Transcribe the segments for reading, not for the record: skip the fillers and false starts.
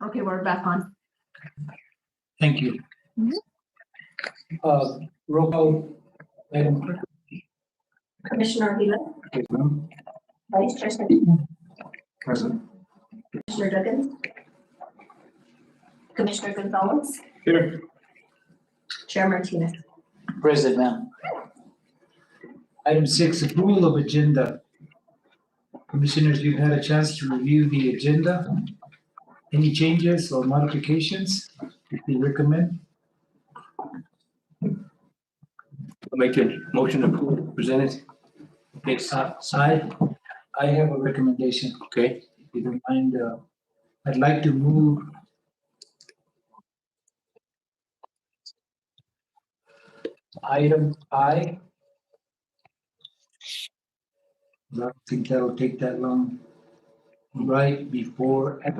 Okay, we're back on. Thank you. Roll call, Madam Clerk. Commissioner Avila, Yes, ma'am. Vice Chair Singh, Present. Commissioner Duggins, Commissioner Gonzalez, Here. Chair Martinez. Present, ma'am. Item 6, approval of agenda. Commissioners, you've had a chance to review the agenda. Any changes or modifications that you recommend? I'll make a motion to approve presented. Yes, I have a recommendation. Okay. If you don't mind, I'd like to move item I. I don't think that'll take that long. Right before A.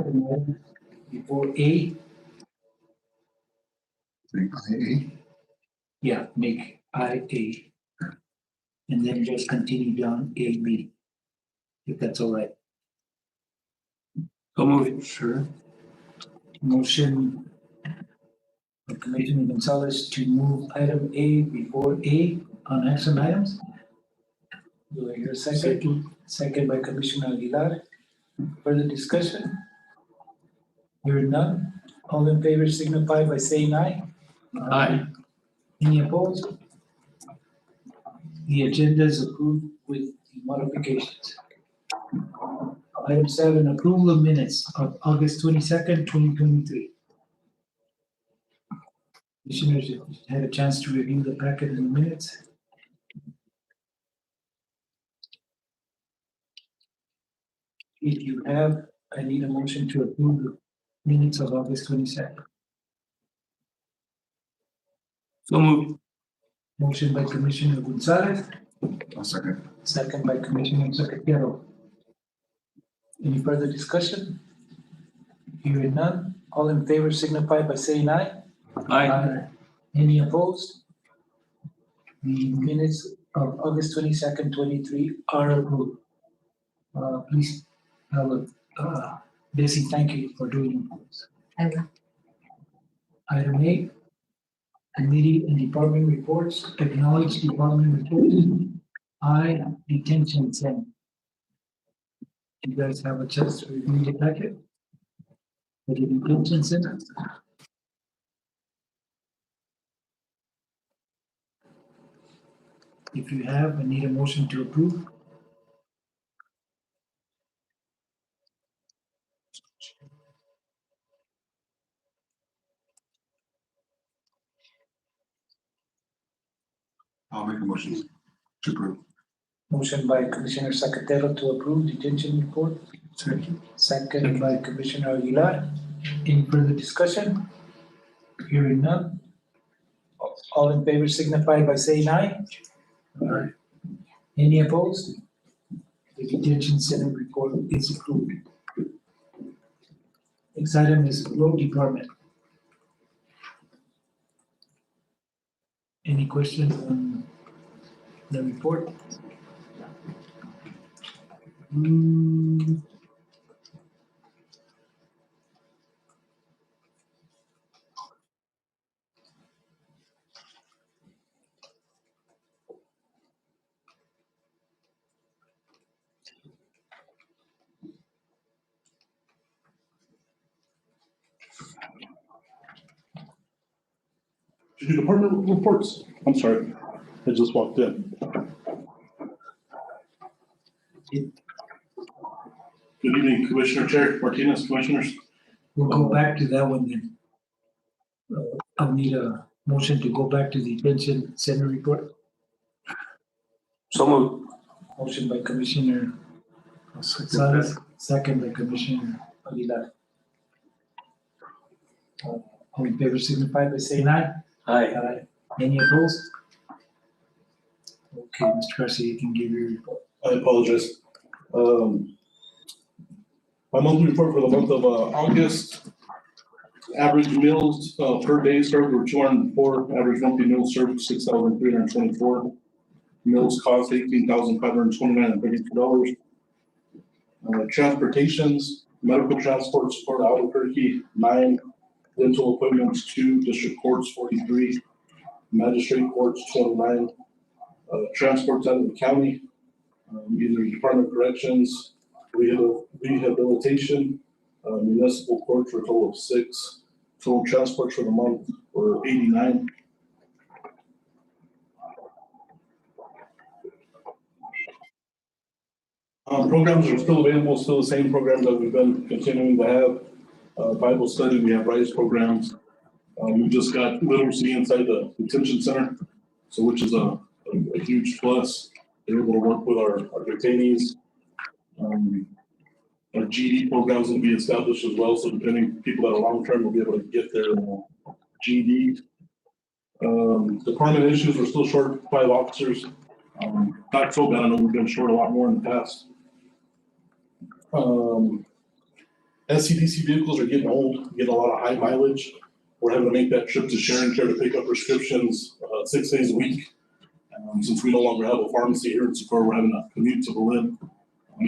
Yeah, make IA. And then just continue down AB. If that's all right. So move. Sure. Motion by Commissioner Gonzalez to move item A before A on action items. Do I hear a second? Second by Commissioner Aguilar. Further discussion? Hearing none. All in favor signify by saying aye. Aye. Any opposed? The agenda is approved with the modifications. Item 7, approval of minutes of August 22nd, 2023. Commissioners, you had a chance to review the packet in the minutes. If you have, I need a motion to approve the minutes of August 22nd. So move. Motion by Commissioner Gonzalez, I'll second. second by Commissioner Secretarial. Any further discussion? Hearing none, all in favor signify by saying aye. Aye. Any opposed? The minutes of August 22nd, 23 are approved. Please, Bessie, thank you for doing this. I will. Item 8, committee and department reports, acknowledge department reports. I, detention center. You guys have a chance to review the packet? The detention center? If you have, I need a motion to approve. I'll make a motion to approve. Motion by Commissioner Secretarial to approve detention report. Second by Commissioner Aguilar. Any further discussion? Hearing none. All in favor signify by saying aye. Aye. Any opposed? The detention center report is approved. Next item is road department. Any questions on the report? Department reports. I'm sorry, I just walked in. Good evening, Commissioner Chair Martinez, Commissioners. We'll go back to that one then. I'll need a motion to go back to the detention center report. So move. Motion by Commissioner Gonzalez, second by Commissioner Aguilar. All in favor signify by saying aye. Aye. Any opposed? Okay, Mr. Garcia, you can give your report. I apologize. My monthly report for the month of August, average meals per day served were 204, average monthly meals served 6,324. Meals cost $18,529.32. Transportations, medical transport support Albuquerque, 9, dental appointments 2, district courts 43, magistrate courts 29, transports out of the county, either Department of Corrections, rehabilitation, municipal court for a total of 6. Total transports for the month were 89. Programs are still available, still the same programs that we've been continuing to have. Bible study, we have RISE programs. We just got literacy inside the detention center, so which is a huge plus. They're able to work with our detainees. Our GED programs will be established as well, so depending people that are long-term will be able to get their GED. Department issues, we're still short 5 officers. Not so bad, I know we've been short a lot more in the past. SCDC vehicles are getting old, getting a lot of high mileage. We're having to make that trip to Sharon Care to pick up prescriptions 6 days a week. Since we no longer have a pharmacy here in Socorro, we're having to commute to Berlin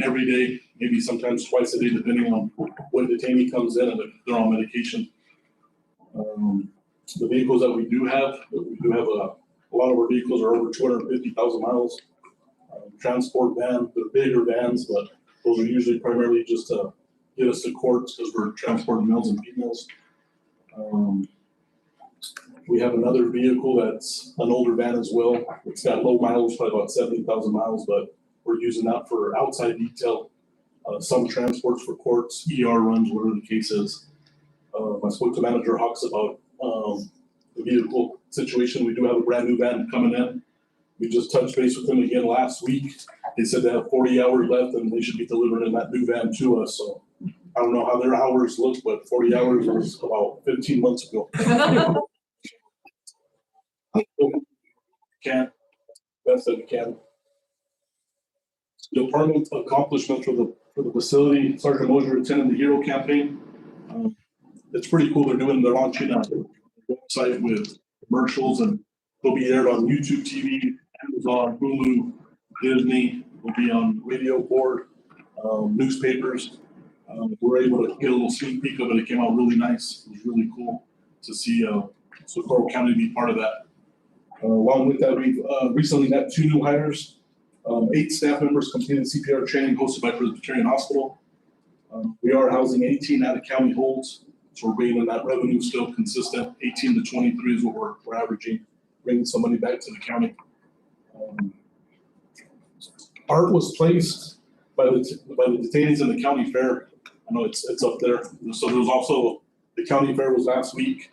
every day, maybe sometimes twice a day, depending on when detainee comes in and if they're on medication. The vehicles that we do have a lot of our vehicles are over 250,000 miles. Transport van, they're bigger vans, but those are usually primarily just to get us to courts because we're transporting males and females. We have another vehicle that's an older van as well. It's got low mileage, probably about 70,000 miles, but we're using that for outside detail. Some transports for courts, ER runs, whatever the case is. I spoke to Manager Hawks about the vehicle situation. We do have a brand new van coming in. We just touched base with them again last week. They said they have 40 hours left and they should be delivering in that new van to us. So I don't know how their hours look, but 40 hours was about 15 months ago. Can, best that we can. Department accomplishments for the facility. Sergeant Mosier attended the Hero campaign. It's pretty cool. They're launching a website with commercials, and they'll be aired on YouTube TV, Amazon, Hulu, Disney. Will be on radio board, newspapers. We're able to get a little sneak peek of it. It came out really nice. It was really cool to see Socorro County be part of that. Along with that, we've recently got 2 new hires. 8 staff members completed CPR training hosted by Presbyterian Hospital. We are housing 18 out of county holds, so we're bringing in that revenue still consistent. 18 to 23 is what we're averaging, bringing some money back to the county. Art was placed by the detainees in the county fair. I know it's up there. So there was also, the county fair was last week.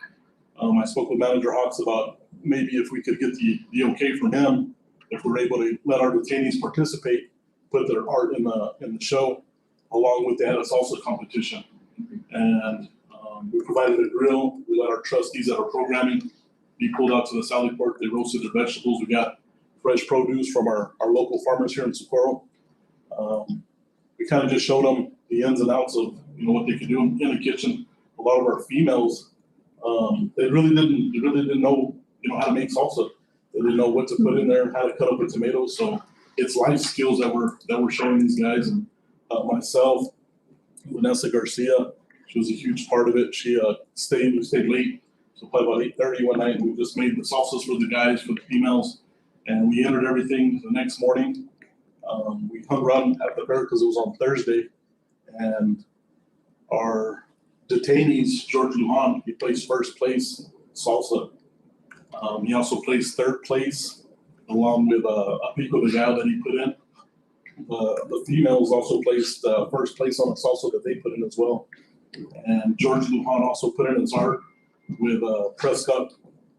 I spoke with Manager Hawks about maybe if we could get the okay from him, if we're able to let our detainees participate, put their art in the show, along with that, a salsa competition. And we provided a grill. We let our trustees that are programming be pulled out to the Sally Port. They roasted their vegetables. We got fresh produce from our local farmers here in Socorro. We kind of just showed them the ins and outs of what they could do in the kitchen. A lot of our females, they really didn't know how to make salsa. They didn't know what to put in there, how to cut up the tomatoes. So it's life skills that we're showing these guys. And myself, Vanessa Garcia, she was a huge part of it. We stayed late, so probably about 8:30 one night. And we just made the salsas for the guys, for the females, and we entered everything the next morning. We hung around at the fair because it was on Thursday, and our detainees, George Lujan, he placed first place salsa. He also placed 3rd place along with a pico de gallo that he put in. The females also placed first place on a salsa that they put in as well. And George Lujan also put in his art with Prescott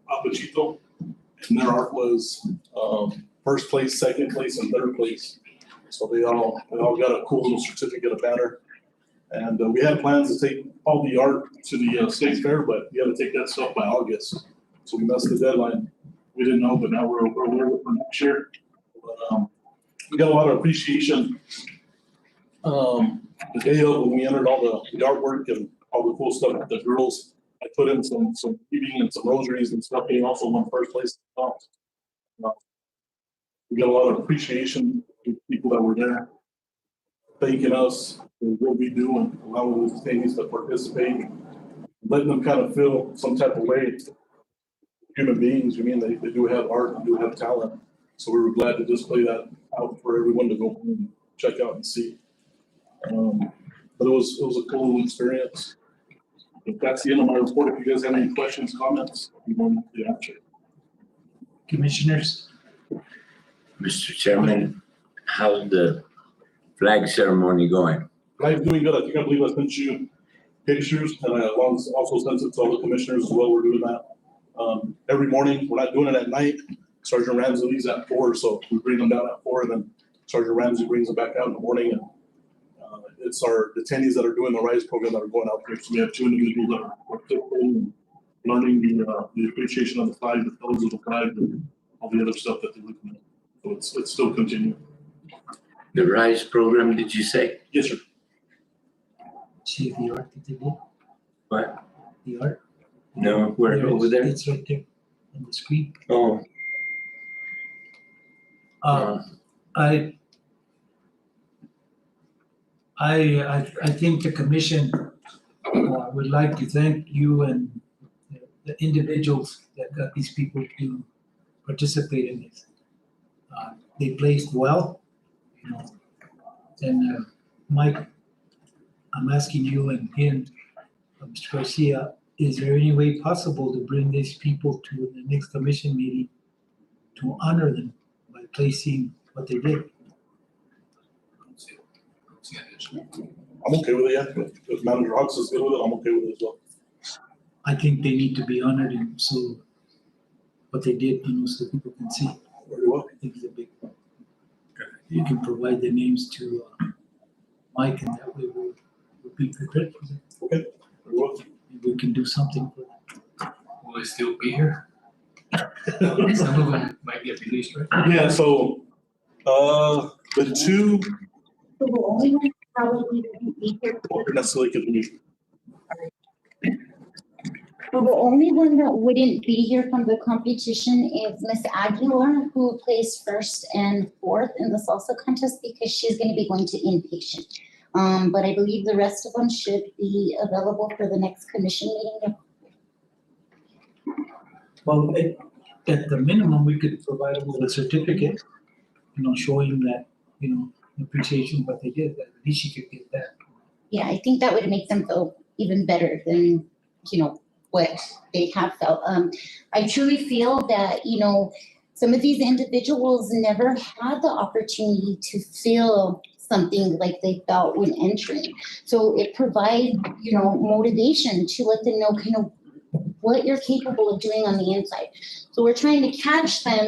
Apachito, and their art was first place, 2nd place, and 3rd place. So they all got a cool little certificate of banner. And we had plans to take all the art to the state fair, but we had to take that stuff by August. So we missed the deadline. We didn't know, but now we're aware for next year. But, we got a lot of appreciation the day of when we entered all the artwork and all the cool stuff with the girls. I put in some weaving and some rosaries and stuff. They also won first place. We got a lot of appreciation from people that were there. thanking us for what we do and allowing the detainees to participate, letting them kind of feel some type of way. Human beings, I mean, they do have art and do have talent. So we were glad to display that out for everyone to go home and check out and see. But it was a cool experience. If that's the end of my report, if you guys have any questions, comments, we want to answer. Commissioners, Mr. Chairman, how's the flag ceremony going? Life's doing good. I believe I sent you pictures, and I also sent it to all the commissioners as well. We're doing that every morning. We're not doing it at night. Sergeant Ramsey leaves at 4, so we bring them down at 4, and then Sergeant Ramsey brings them back out in the morning. And it's our detainees that are doing the RISE program that are going out there. So we have 2 individuals that are participating and learning the appreciation of the flag, the colors of the flag, and all the other stuff that they're looking at. So it's still continuing. The RISE program, did you say? Yes, sir. see the art that they did? What? The art? No, where, over there? It's right there on the screen. Oh, I think the commission would like to thank you and the individuals that got these people to participate in this. They placed well, you know, and Mike, I'm asking you and him, Mr. Garcia, is there any way possible to bring these people to the next commission meeting to honor them by placing what they did? I'm okay with it, yeah. If Manager Hawks is good with it, I'm okay with it as well. I think they need to be honored, and so what they did, you know, so people can see. Very well. I think it's a big. You can provide the names to Mike, and that way we'll be prepared for them. Okay, very well. We can do something for them. Will they still be here? Some of them might get released, right? Yeah, so, the 2 So the only one probably didn't be here. won't necessarily continue. Well, the only one that wouldn't be here from the competition is Miss Aguilar, who placed 1st and 4th in the salsa contest because she's going to be going to inpatient. But I believe the rest of them should be available for the next commission meeting. Well, at the minimum, we could provide them with a certificate, you know, showing that, you know, appreciation of what they did, that at least you could get that. Yeah, I think that would make them feel even better than, you know, what they have felt. I truly feel that, you know, some of these individuals never had the opportunity to feel something like they felt when entering. So it provides, you know, motivation to let them know kind of what you're capable of doing on the inside. So we're trying to catch them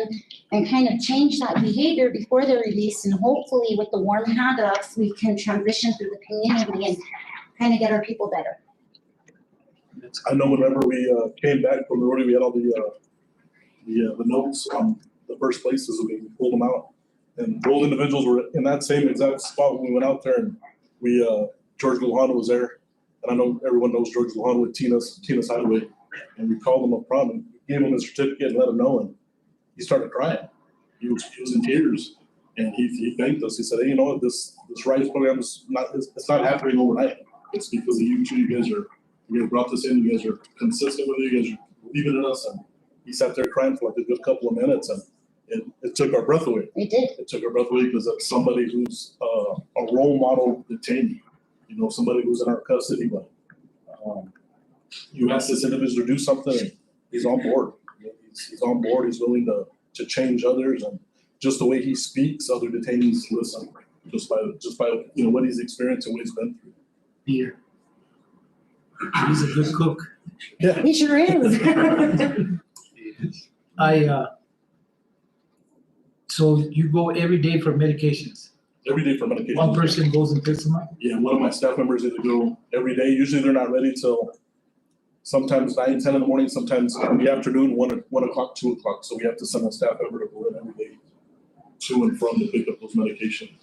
and kind of change that behavior before they're released. And hopefully with the warm handoffs, we can transition through the community and kind of get our people better. I know whenever we came back from the rodeo, we had all the notes on the first places, and we pulled them out. And those individuals were in that same exact spot when we went out there, and we George Lujano was there. And I know everyone knows George Lujano with Tina's Hideaway. And we called him up front and gave him a certificate and let him know. And he started crying. He was in tears. And he thanked us. He said, hey, you know what, this RISE program is it's not happening overnight. It's because of you two. You guys brought this in, you guys are consistent with it, you guys are believing in us. And he sat there crying for like a good couple of minutes, and it took our breath away. We did. It took our breath away because that's somebody who's a role model detainee, you know, somebody who's in our custody. But you ask this individual to do something, and he's on board. He's on board. He's willing to change others, and just the way he speaks, other detainees listen. Just by you know what he's experienced and what he's been through. Beer. He's a good cook. Yeah. He sure is. So you go every day for medications? Every day for medication. One person goes and picks them up? Yeah, one of my staff members either go every day. Usually they're not ready till sometimes 9, 10 in the morning, sometimes in the afternoon, 1 o'clock, 2 o'clock. So we have to send a staff member to go in every day to and from to pick up those medications.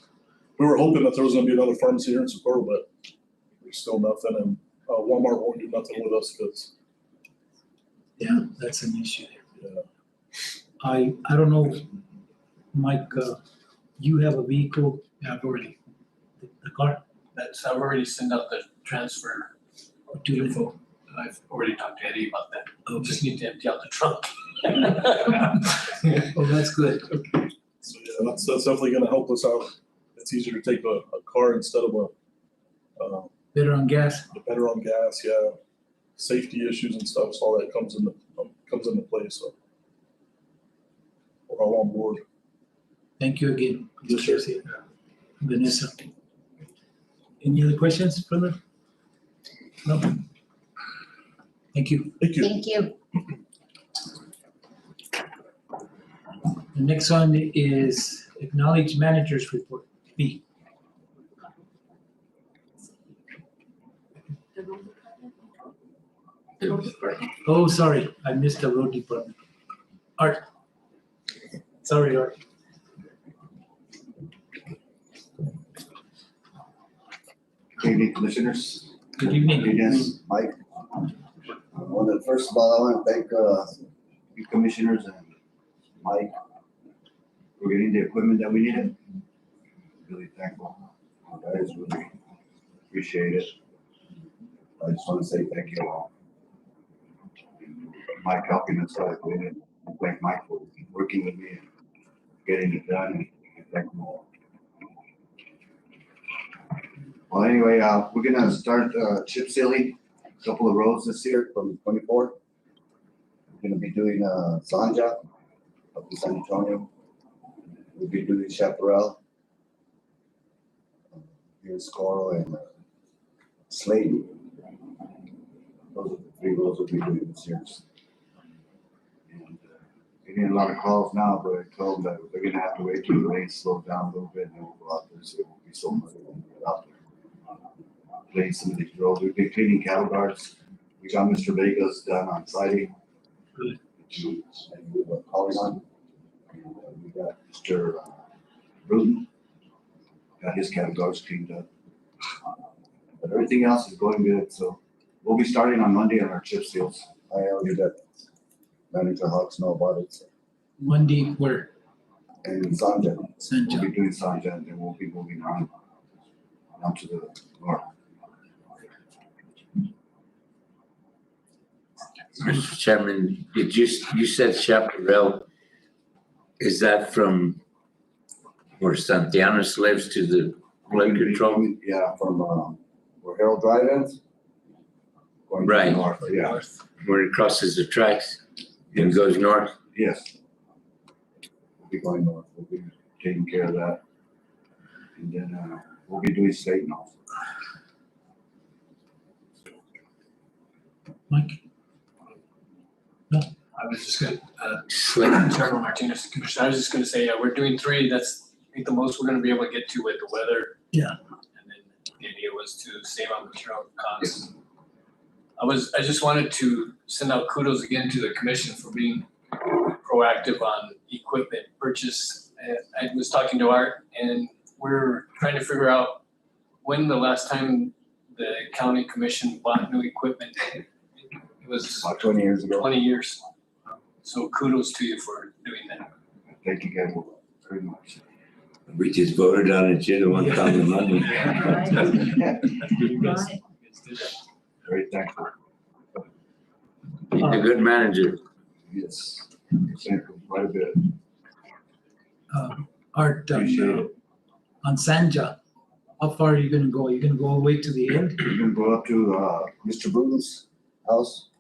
We were hoping that there was going to be another pharmacy here in Socorro, but there's still nothing. And Walmart won't do nothing with us because. Yeah, that's an issue. Yeah. I don't know, Mike, you have a vehicle? Yeah, I've already the car I've already sent out the transfer to info. I've already talked to Eddie about that. Okay. Just need to empty out the trunk. Oh, that's good. So yeah, that's definitely gonna help us out. It's easier to take a car instead of Better on gas. better on gas, yeah. Safety issues and stuff, so all that comes into play, so. We're all on board. Thank you again. Yes, sir. Vanessa. Any other questions further? No? Thank you. Thank you. Thank you. The next one is acknowledge manager's report, B. Oh, sorry, I missed the road department. Art. Sorry, Art. Good evening, commissioners. Good evening. Yes, Mike. First of all, I want to thank you commissioners and Mike for getting the equipment that we needed. Really thankful. You guys really appreciate it. I just want to say thank you all. Mike helping us out with it. I thank Mike for working with me and getting it done, and thank you all. Well, anyway, we're gonna start chip sealing a couple of roads this year from 24. We're gonna be doing Sanja up to San Antonio. We'll be doing Chaparral, here in Squirrel and Slayton. Those are the 3 roads we'll be doing this year. And getting a lot of calls now, but I told them that they're gonna have to wait till the rain slows down a little bit, and then we'll go out there, so it won't be so much when we get out there. Playing some of these roads. We've been cleaning cattle guards. We got Mr. Vegas done on Friday. Good. And we were calling on. And we got Mr. Bruton. Got his cattle guards cleaned up. But everything else is going good, so we'll be starting on Monday on our chip seals. I already let Manager Hawks know about it. Monday, where? And Sanja. We'll Sanja. be doing Sanja, and then we'll be moving on to the north. Mr. Chairman, you said Chaparral, is that from where Santianos lives to the flood control? Yeah, from where Harold Drive ends. Going to the Right. north, yeah, Where it crosses the tracks and goes north? yes. We'll be going north, we'll be taking care of that. And then we'll be doing Slayton also. Mike? I was just gonna, Slayton. Chairman Martinez, Commissioner, I was just gonna say, we're doing 3. That's, I think, the most we're gonna be able to get to with the weather. Yeah. And then the idea was to save on material costs. I just wanted to send out kudos again to the commission for being proactive on equipment purchase. I was talking to Art, and we're trying to figure out when the last time the county commission bought new equipment. It was About 20 years ago. 20 years. So kudos to you for doing that. Thank you guys very much. We just voted on it, you're the one found the money. Very thankful. He's a good manager. Yes, thank you quite a bit. Art, Appreciate it. on Sanja, how far are you gonna go? Are you gonna go all the way to the end? We're gonna go up to Mr. Bruton's house.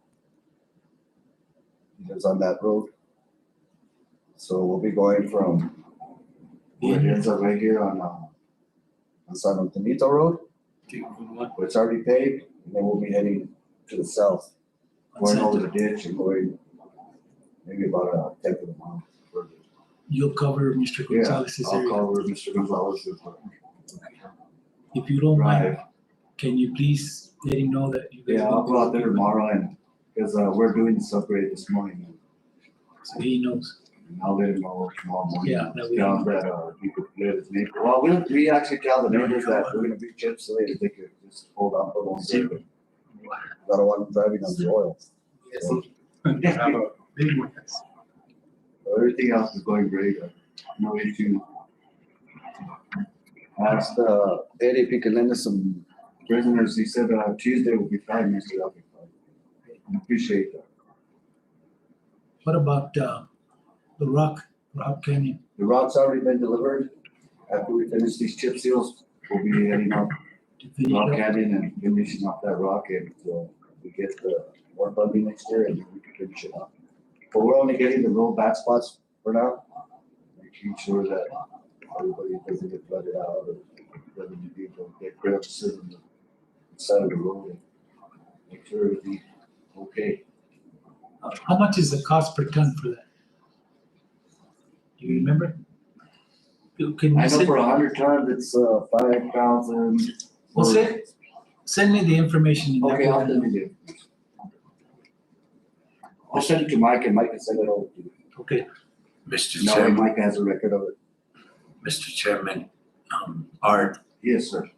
He lives on that road. So we'll be going from where it ends up right here on San Antonio Road. Where it's already paved, and then we'll be heading to the south, On going over Sanja? the ditch and going maybe about a 10th of a mile further. You'll cover Mr. Yeah, Gonzalez's I'll area. call Mr. Gonzalez. If you don't mind, Drive. can you please let him know that you guys? Yeah, I'll go out there tomorrow and, because we're doing this upgrade this morning. So he knows. And I'll let him know tomorrow morning. Yeah, that we- Tell him that he could let his neighbor, well, we actually tell the neighbors that we're gonna be chips so they could just hold on for a little bit. I don't want them driving on the oil. So, everything else is going great. No issue. Asked, Eddie if he could lend us some prisoners. He said, Tuesday will be fine, Mr. I'll be fine. Appreciate that. What about, the Rock Canyon? The rock's already been delivered. After we finish these chip seals, we'll be heading up To finish Rock up? Canyon and finishing up that rock, and we get the more funding next year and we can finish it up. But we're only getting the real bad spots for now, making sure that everybody doesn't get flooded out or doesn't get crevices on the side of the road, and make sure everything's okay. How much is the cost per ton for that? Do you remember? Can I you know send, for 100 tons, it's 5,000. well, send me the information. in that Okay, I'll way. send you the. I'll send it to Mike and Mike can send it over to you. Okay, Mr. No, Chairman, Mike has a record of it. Mr. Chairman, Art, Yes, sir.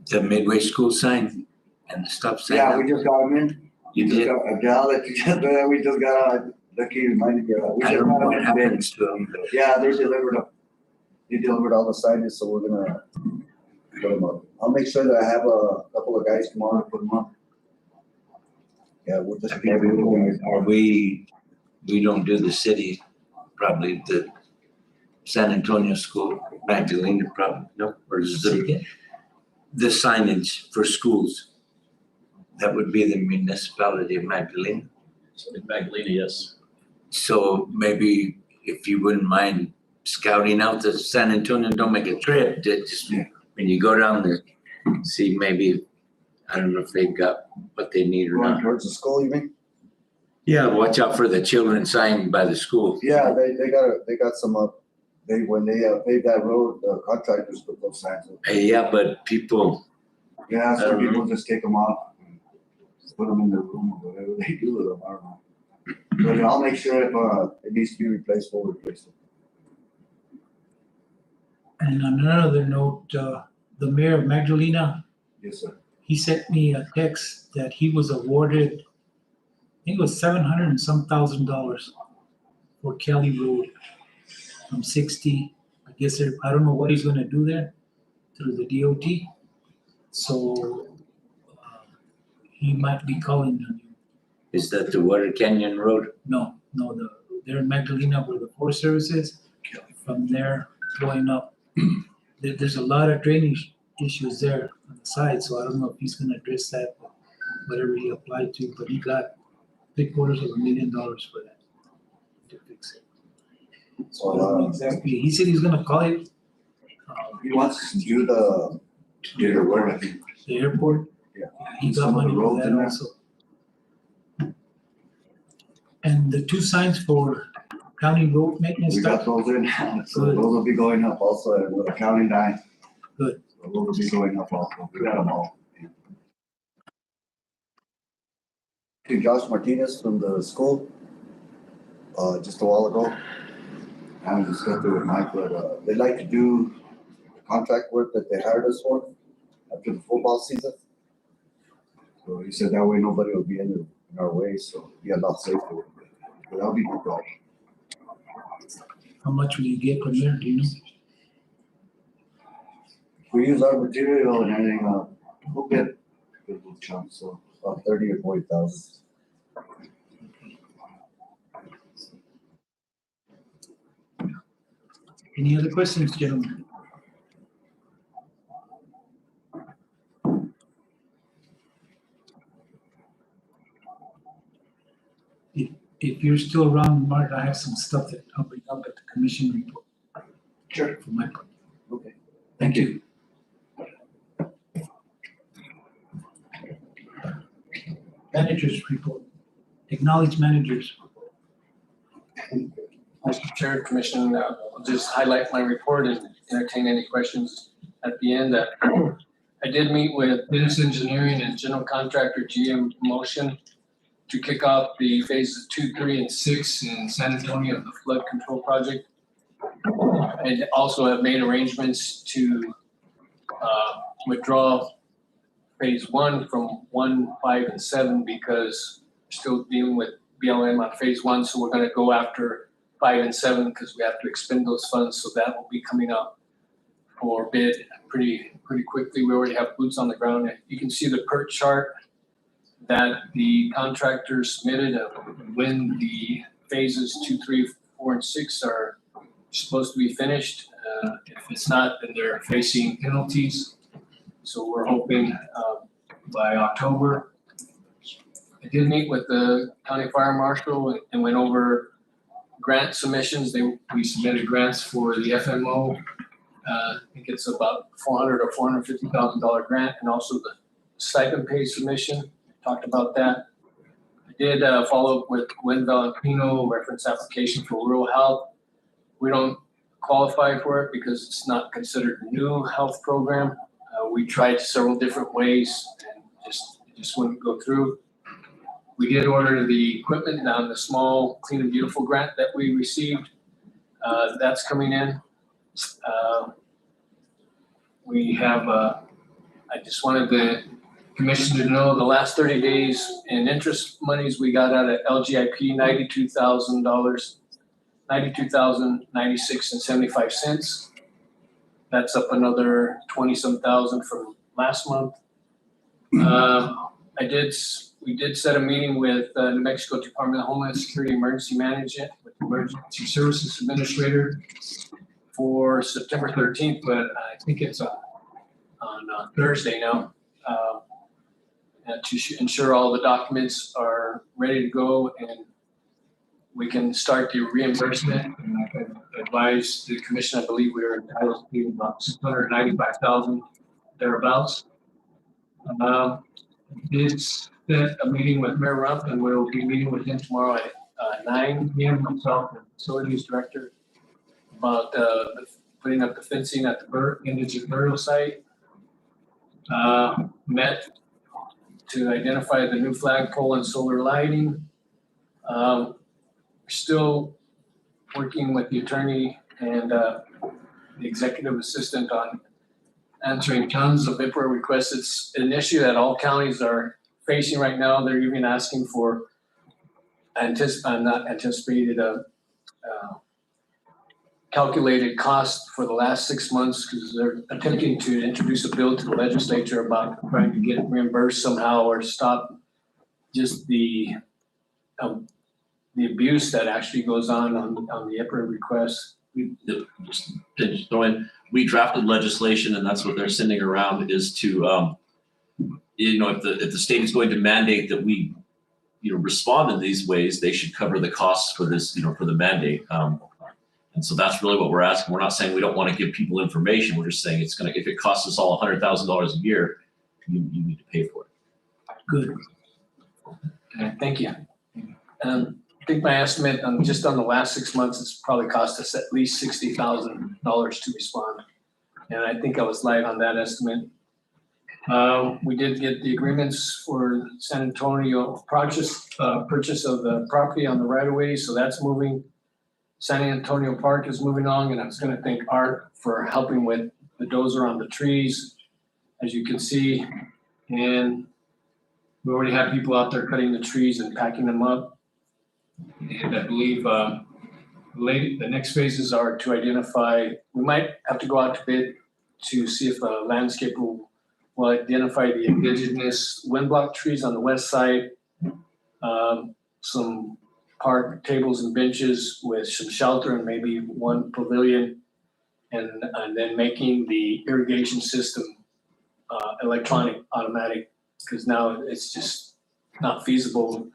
the Midway School sign and the stop sign. Yeah, we just got him in. You did? I'll let you get that. We just got, Lucky reminded me of that. We I just don't know got what him in today. happens to them. Yeah, they delivered them. They delivered all the signage, so we're gonna put them up. I'll make sure that I have a couple of guys tomorrow to put them up. Yeah, we'll just. be Are we don't do the city, probably the San Antonio School, Magdalena probably, no, or is it the signage for schools? That would be the municipality of Magdalena. In Magdalena, yes. So maybe if you wouldn't mind scouting out the San Antonio, don't make a trip, just Yeah. when you go down there, see maybe, I don't know if they've got what they need or Going not. towards the school, you mean? Yeah, watch out for the children sign by the school. Yeah, they got some when they paved that road, the contractors put those signs up. Yeah, but people, Yeah, I so don't people just take them off, and put them in their room or whatever they do with them, I don't know. But I'll make sure if it needs to be replaced, we'll replace it. and on another note, the mayor of Magdalena, Yes, sir. he sent me a text that he was awarded, I think it was $700 and some thousand for Kelly Road from 60. I guess I don't know what he's gonna do there through the DOT. So he might be calling on you. is that the Water Canyon Road? No, they're in Magdalena where the Forest Service is. From there going up, there's a lot of drainage issues there on the side, so I don't know if he's gonna address that, whatever he applied to, but he got $750,000 for that to fix it. So I don't know exactly, he said he's gonna call you. He wants to do the work, I think. The airport. Yeah. He got Some of the money for roads in that there. also. And the two signs for county road maintenance We got stuff, those in, so Good. those will be going up also, and with the county nine. Good. So those will be going up also, we got them all. To Josh Martinez from the school, just a while ago. I haven't discussed it with Mike, but, they'd like to do the contract work that they hired us for after the football season. So he said that way nobody will be in our way, so be a lot safer. But that'll be no problem. how much will you get from there, do you know? If we use our material and everything, we'll get a good little chunk, so about 30 or 40,000. Any other questions, gentlemen? If you're still around, Mark, I have some stuff that I'll bring up at the commission report. Sure. For my part. Okay. Thank you. Managers report. Acknowledge managers. Mr. Chair, Commission, I'll just highlight my report and entertain any questions at the end. I did meet with Business Engineering and General Contractor GM Motion to kick off the phases 2, 3, and 6 in San Antonio of the flood control project. And also have made arrangements to withdraw phase 1 from 1, 5, and 7 because we're still dealing with BLM on phase 1, so we're gonna go after 5 and 7 because we have to expend those funds, so that will be coming up for bid pretty quickly. We already have boots on the ground. You can see the PERT chart that the contractor submitted of when the phases 2, 3, 4, and 6 are supposed to be finished. If it's not, then they're facing penalties. So we're hoping by October. I did meet with the county fire marshal and went over grant submissions. We submitted grants for the FMO. I think it's about $400,000 or $450,000 grant, and also the stipend pay submission. Talked about that. I did follow up with Gwen Valentino, reference application for rural health. We don't qualify for it because it's not considered a new health program. We tried several different ways and it just wouldn't go through. We did order the equipment on the small Clean and Beautiful grant that we received. That's coming in. We have, I just wanted the commission to know the last 30 days in interest monies we got out of LGIP, $92,000, $92,096.75. That's up another 20-some thousand from last month. We did set a meeting with New Mexico Department of Homeland Security Emergency Management with Emergency Services Administrator for September 13th, but I think it's on Thursday now. To ensure all the documents are ready to go and we can start the reimbursement. And I can advise the commission, I believe we are entitled to about $695,000 thereabouts. Did set a meeting with Mayor Rupp, and we'll be meeting with him tomorrow at 9 p.m. Myself and facilities director about putting up the fencing at the indigent burial site. Met to identify the new flagpole and solar lighting. We're still working with the attorney and the executive assistant on answering tons of IPRA requests. It's an issue that all counties are facing right now. They're even asking for calculated cost for the last 6 months because they're attempting to introduce a bill to the legislature about trying to get reimbursed somehow or stop just the abuse that actually goes on the IPRA requests. We drafted legislation, and that's what they're sending around is to, if the state is going to mandate that we, respond in these ways, they should cover the costs for this, for the mandate. And so that's really what we're asking. We're not saying we don't want to give people information. We're just saying if it costs us all $100,000 a year, you need to pay for it. Good. Okay, thank you. I think my estimate just on the last 6 months, it's probably cost us at least $60,000 to respond. And I think I was light on that estimate. We did get the agreements for San Antonio purchase of the property on the right of way, so that's moving. San Antonio Park is moving on, and I was going to thank Art for helping with the dozer on the trees, as you can see. And we already have people out there cutting the trees and packing them up. And I believe the next phases are to identify, we might have to go out to bid to see if a landscaper will identify the indigenous windblock trees on the west side, some park tables and benches with some shelter and maybe one pavilion, and then making the irrigation system electronic, automatic, because now it's just not feasible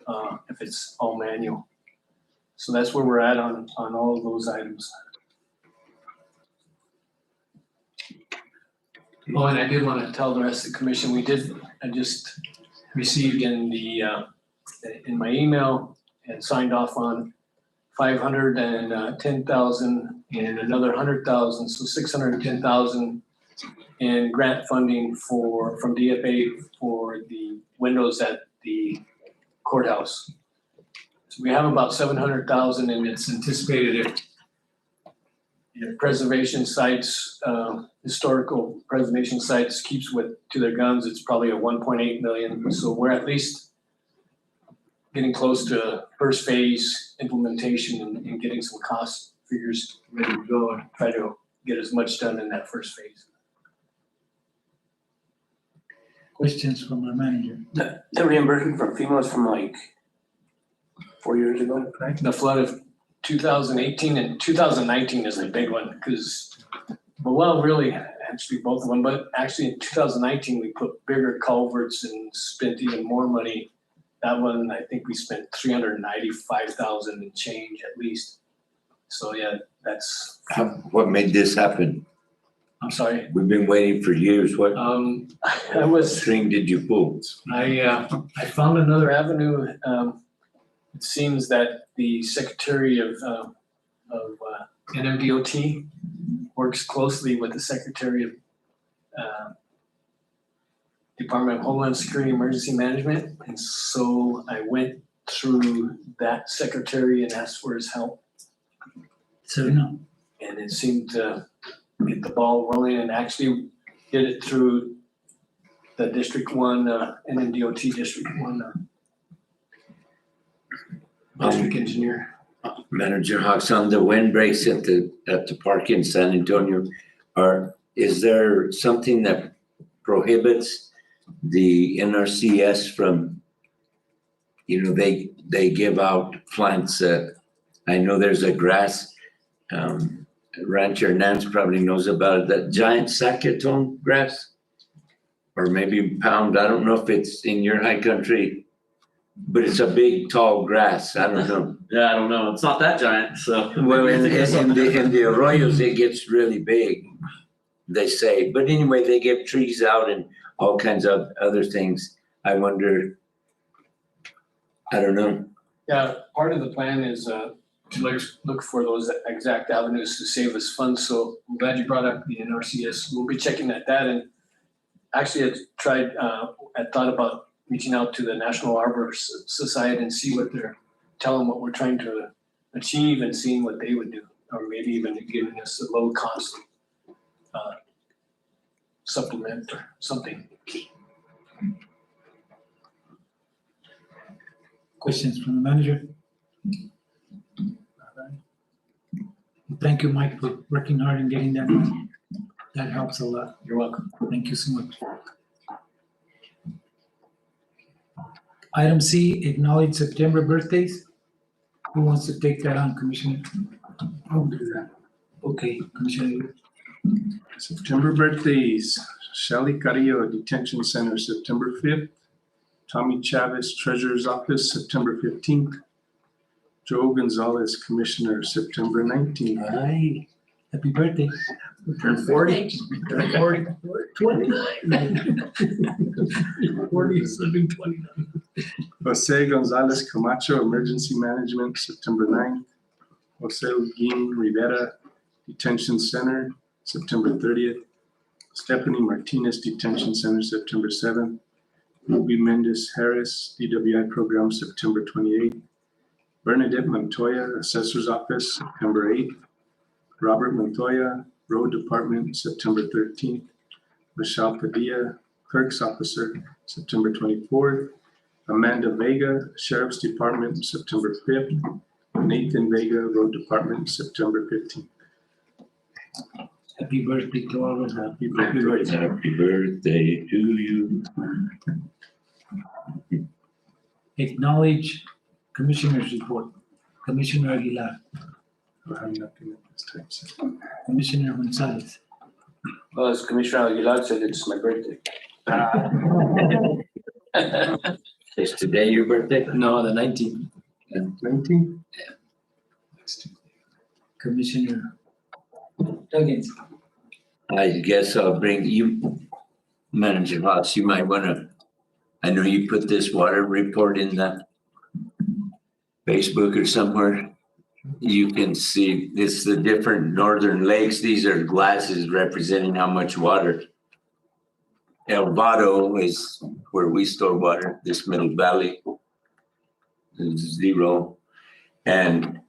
if it's all manual. So that's where we're at on all of those items. Oh, and I did want to tell the rest of the commission, I just received in my email and signed off on 510,000 and another 100,000, so 610,000 in grant funding from DFA for the windows at the courthouse. So we have about 700,000, and it's anticipated if preservation sites, historical preservation sites keeps to their guns, it's probably a 1.8 million. So we're at least getting close to first phase implementation and getting some cost figures ready to go and try to get as much done in that first phase. Questions from our manager? The reimbursement from FEMA was from like 4 years ago, right? The flood of 2018 and 2019 is a big one, because, well, really, actually both of them, but actually in 2019, we put bigger culverts and spent even more money. That one, I think we spent 395,000 and change at least. So yeah, that's, What made this happen? I'm sorry. We've been waiting for years. What I was, string did you pull? I found another avenue. It seems that the Secretary of NMDOT works closely with the Secretary of Department of Homeland Security Emergency Management. And so I went through that secretary and asked for his help. So, no. And it seemed to get the ball rolling, and actually did it through the District 1, NMDOT District 1 district engineer. Manager Hawks, on the windbreaks at the park in San Antonio, is there something that prohibits the NRCS from, they give out plants I know there's a grass, Rancher Nance probably knows about it, that giant saccatone grass, or maybe pound, I don't know if it's in your high country, but it's a big, tall grass, I don't know. Yeah, I don't know. It's not that giant, so. Well, in the arroyos, it gets really big, they say. But anyway, they give trees out and all kinds of other things. I wonder, I don't know. Yeah, part of the plan is to look for those exact avenues to save us funds. So I'm glad you brought up the NRCS. We'll be checking at that. And actually I thought about reaching out to the National Arbor Society and see what tell them what we're trying to achieve and seeing what they would do, or maybe even giving us a low cost supplement or something. Questions from the manager? Thank you, Mike, for working hard and getting that money. That helps a lot. You're welcome. Thank you so much. Item C, acknowledge September birthdays. Who wants to take that on, Commissioner? I'll do that. Okay, Commissioner. September birthdays, Shelly Carrillo, Detention Center, September 5th. Tommy Chavez, Treasurer's Office, September 15th. Joe Gonzalez, Commissioner, September 19th. Hi, happy birthday. Turn 40. Turn 40. 29. 47, 29. Jose Gonzalez Camacho, Emergency Management, September 9th. Jose Guin Rivera, Detention Center, September 30th. Stephanie Martinez, Detention Center, September 7th. Ruby Mendez Harris, DWI Program, September 28th. Bernadette Montoya, Assessor's Office, September 8th. Robert Montoya, Road Department, September 13th. Michelle Padilla, Clerk's Officer, September 24th. Amanda Vega, Sheriff's Department, September 5th. Nathan Vega, Road Department, September 15th. Happy birthday to all of us. Happy birthday. Happy birthday to you. Acknowledge Commissioner's report. Commissioner Aguilar, I have nothing at this time, sir. Commissioner Gonzalez. Well, as Commissioner Aguilar said, it's my birthday. Is today your birthday? No, the 19th. 19th? Commissioner Huggins. I guess I'll bring you, Manager Hawks, you might wanna, I know you put this water report in the Facebook or somewhere. You can see it's the different northern lakes. These are glasses representing how much water. El Vado is where we store water, this middle valley is 0. And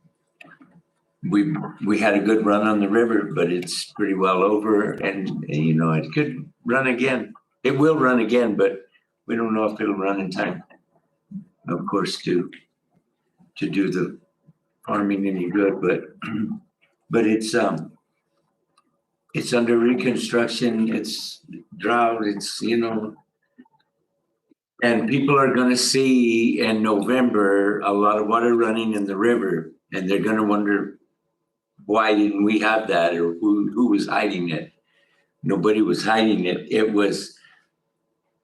we had a good run on the river, but it's pretty well over, and it could run again. It will run again, but we don't know if it'll run in time, of course, to do the farming any good, but it's under reconstruction, it's drought, it's, And people are gonna see in November, a lot of water running in the river, and they're gonna wonder, why didn't we have that, or who was hiding it? Nobody was hiding it. It was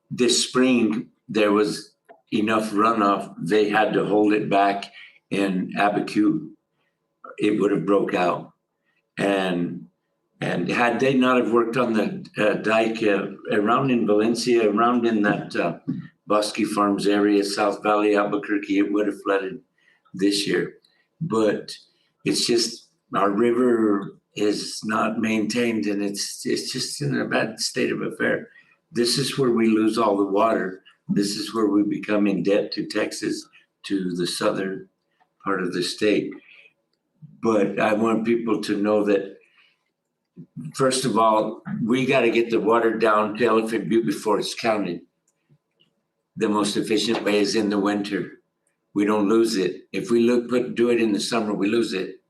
this spring, there was enough runoff, they had to hold it back in Abiquiu. It would have broke out. And had they not have worked on the dike around in Valencia, around in that Bosque Farms area, South Valley, Albuquerque, it would have flooded this year. But it's just, our river is not maintained, and it's just in a bad state of affair. This is where we lose all the water. This is where we become in debt to Texas, to the southern part of the state. But I want people to know that, first of all, we got to get the water down to Elephant Butte before it's counted. The most efficient way is in the winter. We don't lose it. If we do it in the summer, we lose it,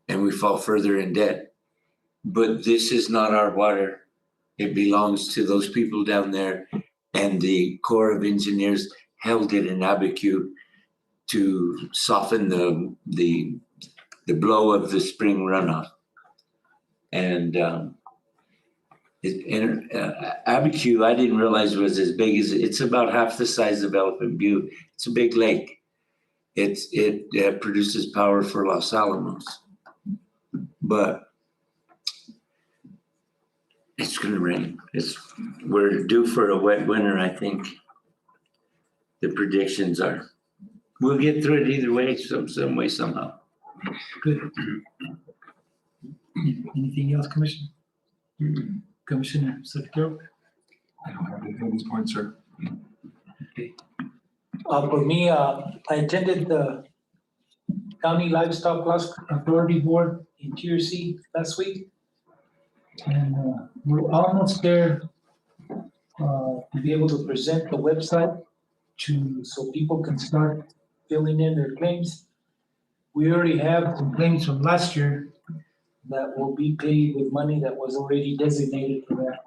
and we fall further in debt. But this is not our water. It belongs to those people down there, and the Corps of Engineers held it in Abiquiu to soften the blow of the spring runoff. And Abiquiu, I didn't realize was as big as it's about half the size of Elephant Butte. It's a big lake. It produces power for Los Alamos, but it's going to rain. We're due for a wet winter, I think. The predictions are. We'll get through it either way, some way, somehow. Good. Anything else, Commissioner? Commissioner Secretary? I don't have anything at this point, sir. Okay. For me, I attended the County Livestock Loss Authority Board in TRC last week. And we're almost there to be able to present the website so people can start filling in their claims. We already have some claims from last year that will be paid with money that was already designated for that.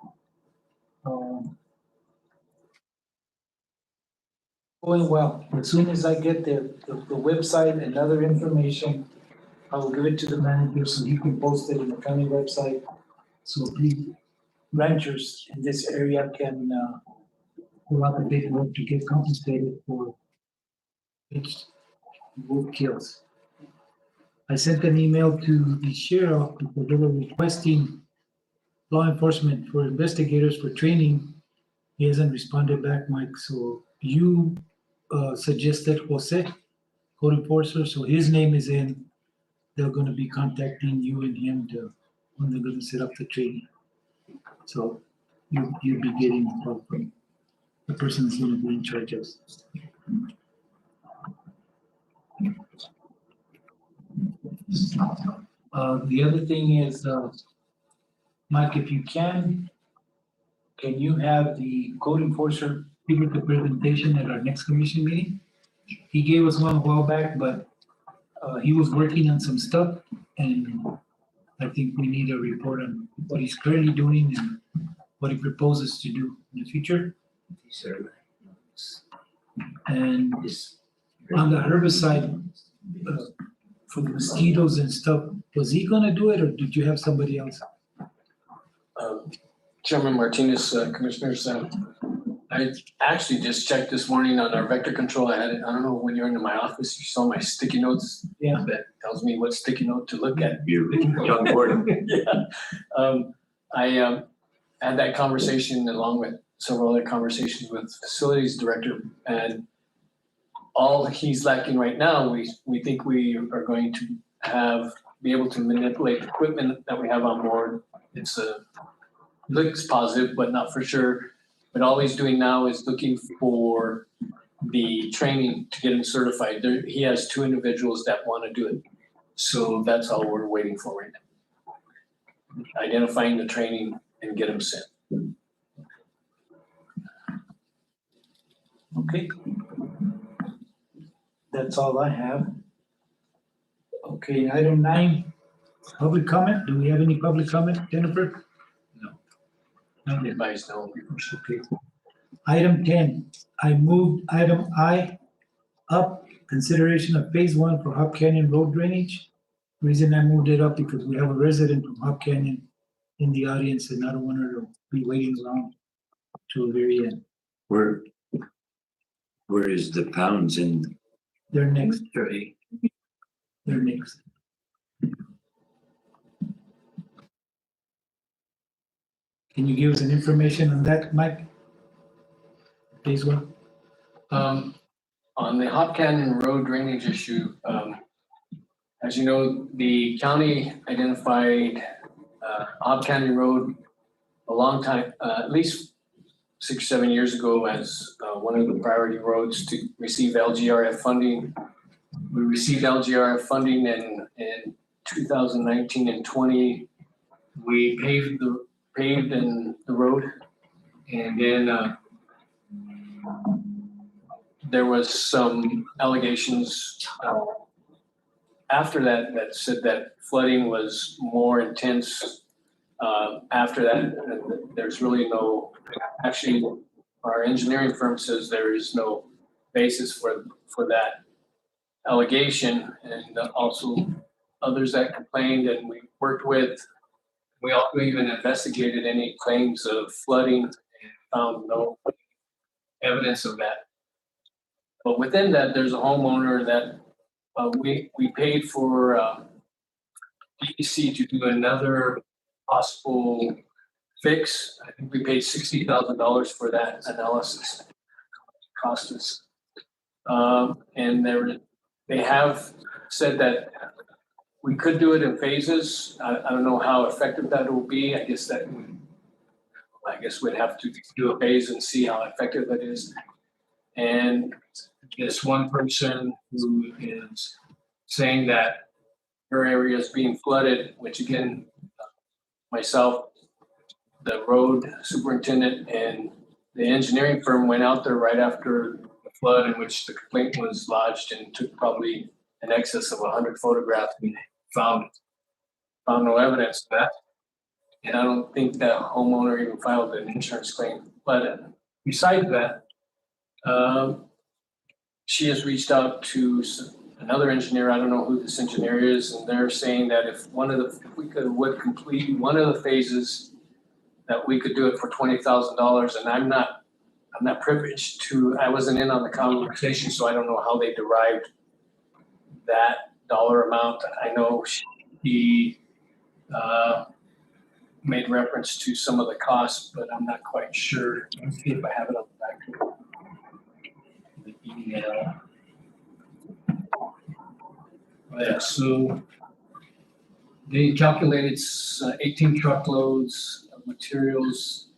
Going well. As soon as I get the website and other information, I will give it to the manager so he can post it in the county website. So please, ranchers in this area can pull out the paperwork to get compensated for each wolf kills. I sent an email to the sheriff because they were requesting law enforcement for investigators for training. He hasn't responded back, Mike, so you suggested Jose, code enforcer, so his name is in. They're gonna be contacting you and him when they're gonna set up the training. So you'll be getting a call from the person who's gonna be in charge of. The other thing is, Mike, if you can you have the code enforcer give the presentation at our next commission meeting? He gave us one a while back, but he was working on some stuff, and I think we need a report on what he's currently doing and what he proposes to do in the future. And on the herbicide, for the mosquitoes and stuff, was he gonna do it, or did you have somebody else? Chairman Martinez, Commissioners, I actually just checked this morning on our vector control. I don't know, when you're into my office, you saw my sticky notes. Yeah. That tells me what sticky note to look at. Young board. Yeah. I had that conversation along with several other conversations with facilities director, and all he's lacking right now, we think we are going to be able to manipulate the equipment that we have on board. It's looks positive, but not for sure. But all he's doing now is looking for the training to get him certified. He has 2 individuals that want to do it. So that's all we're waiting for right now. Identifying the training and get him sent. Okay. That's all I have. Okay, item 9, public comment. Do we have any public comment, Jennifer? Advice, no. Okay. Item 10, I moved item I up, consideration of phase 1 for Hop Canyon Road drainage. Reason I moved it up because we have a resident from Hop Canyon in the audience and I don't want her to be waiting around till the very end. Where is the pounds in? They're next. They're next. Can you give us an information on that, Mike? Phase 1? On the Hop Canyon Road drainage issue, as you know, the county identified Hop Canyon Road a long time, at least 6, 7 years ago as one of the priority roads to receive LGRF funding. We received LGRF funding in 2019 and 20. We paved in the road, and then there was some allegations after that said that flooding was more intense. After that, there's really no, actually, our engineering firm says there is no basis for that allegation, and also others that complained, and we worked with, we also even investigated any claims of flooding and found no evidence of that. But within that, there's a homeowner that we paid for DEC to do another possible fix. I think we paid $60,000 for that analysis. It cost us. And they have said that we could do it in phases. I don't know how effective that will be. I guess we'd have to do a phase and see how effective it is. And this one person who is saying that her area is being flooded, which again, myself, the road superintendent, and the engineering firm went out there right after the flood in which the complaint was lodged and took probably in excess of 100 photographs and found no evidence of that. And I don't think that homeowner even filed an insurance claim. But besides that, she has reached out to another engineer. I don't know who this engineer is, and they're saying that if we would complete one of the phases, that we could do it for $20,000. And I'm not privileged to. I wasn't in on the conversation, so I don't know how they derived that dollar amount. I know he made reference to some of the costs, but I'm not quite sure. Let me see if I have it on the back. The email. Yeah, so they calculated 18 truckloads of materials,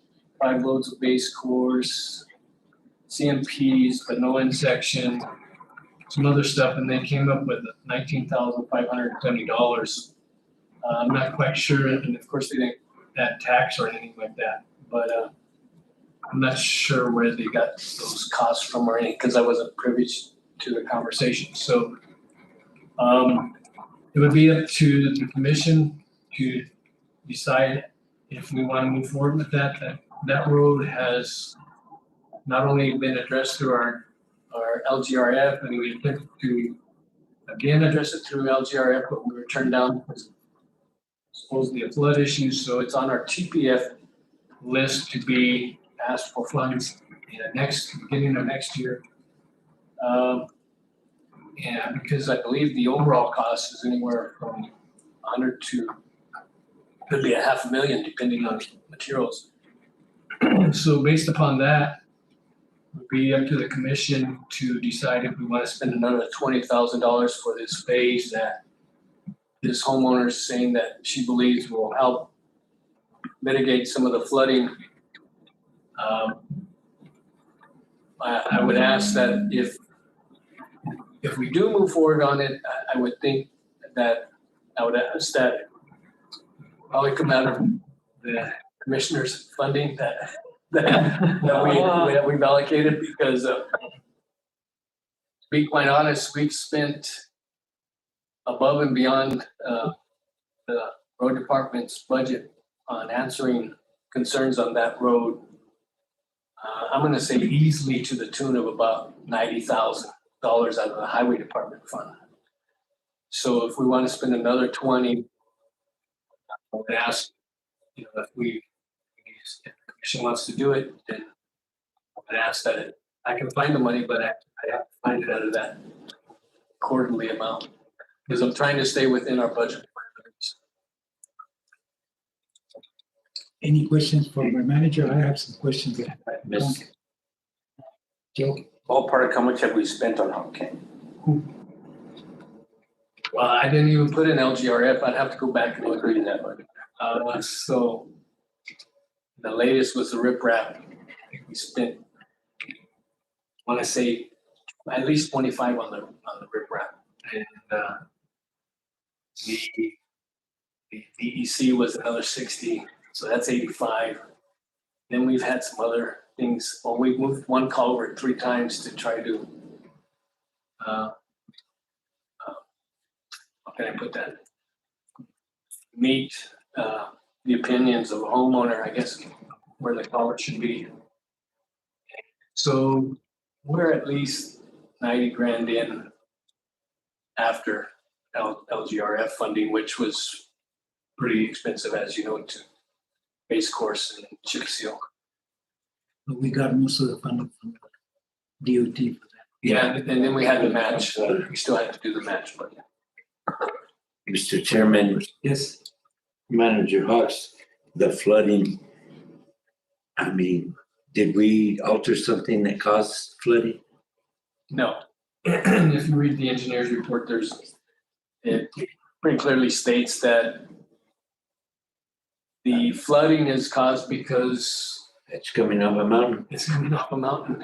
5 loads of base course, CMPs, but no end section, some other stuff, and they came up with $19,570. I'm not quite sure, and of course they didn't add tax or anything like that, but I'm not sure where they got those costs from or anything, because I wasn't privy to the conversation. So it would be up to the commission to decide if we want to move forward with that. That road has not only been addressed through our LGRF, and we attempted to again address it through LGRF, but we were turned down because supposedly a flood issue. So it's on our TPF list to be asked for funds in the beginning of next year. And because I believe the overall cost is anywhere from 100 to could be $500,000 depending on materials. So based upon that, it would be up to the commission to decide if we want to spend another $20,000 for this phase that this homeowner is saying that she believes will help mitigate some of the flooding. I would ask that if we do move forward on it, I would think that I would ask that probably come out of the commissioner's funding that we've allocated, because to be quite honest, we've spent above and beyond the road department's budget on answering concerns on that road. I'm gonna say easily to the tune of about $90,000 out of the highway department fund. So if we wanna spend another 20, I would ask, if the commission wants to do it, then I would ask that I can find the money, but I have to find it out of that quarterly amount. Because I'm trying to stay within our budget parameters. Any questions for my manager? I have some questions. Miss, Joe? Ballpark, how much have we spent on Hawk King? Well, I didn't even put in LGRF. I'd have to go back and look at that one. So the latest was the riprap. I think we spent, I want to say, at least 25 on the riprap. And the DEC was another 60, so that's 85. Then we've had some other things. Well, we've moved one culvert 3 times to try to, how can I put that? Meet the opinions of a homeowner, I guess, where the culvert should be. So we're at least 90 grand in after LGRF funding, which was pretty expensive, as you know, to base course and Chickasaw. But we got most of the funding from DOT for that. Yeah, and then we had the match. We still had to do the match, but Mr. Chairman, Yes, Manager Hawks, the flooding, I mean, did we alter something that caused flooding? no. If you read the engineer's report, it pretty clearly states that the flooding is caused because It's coming off a mountain. it's coming off a mountain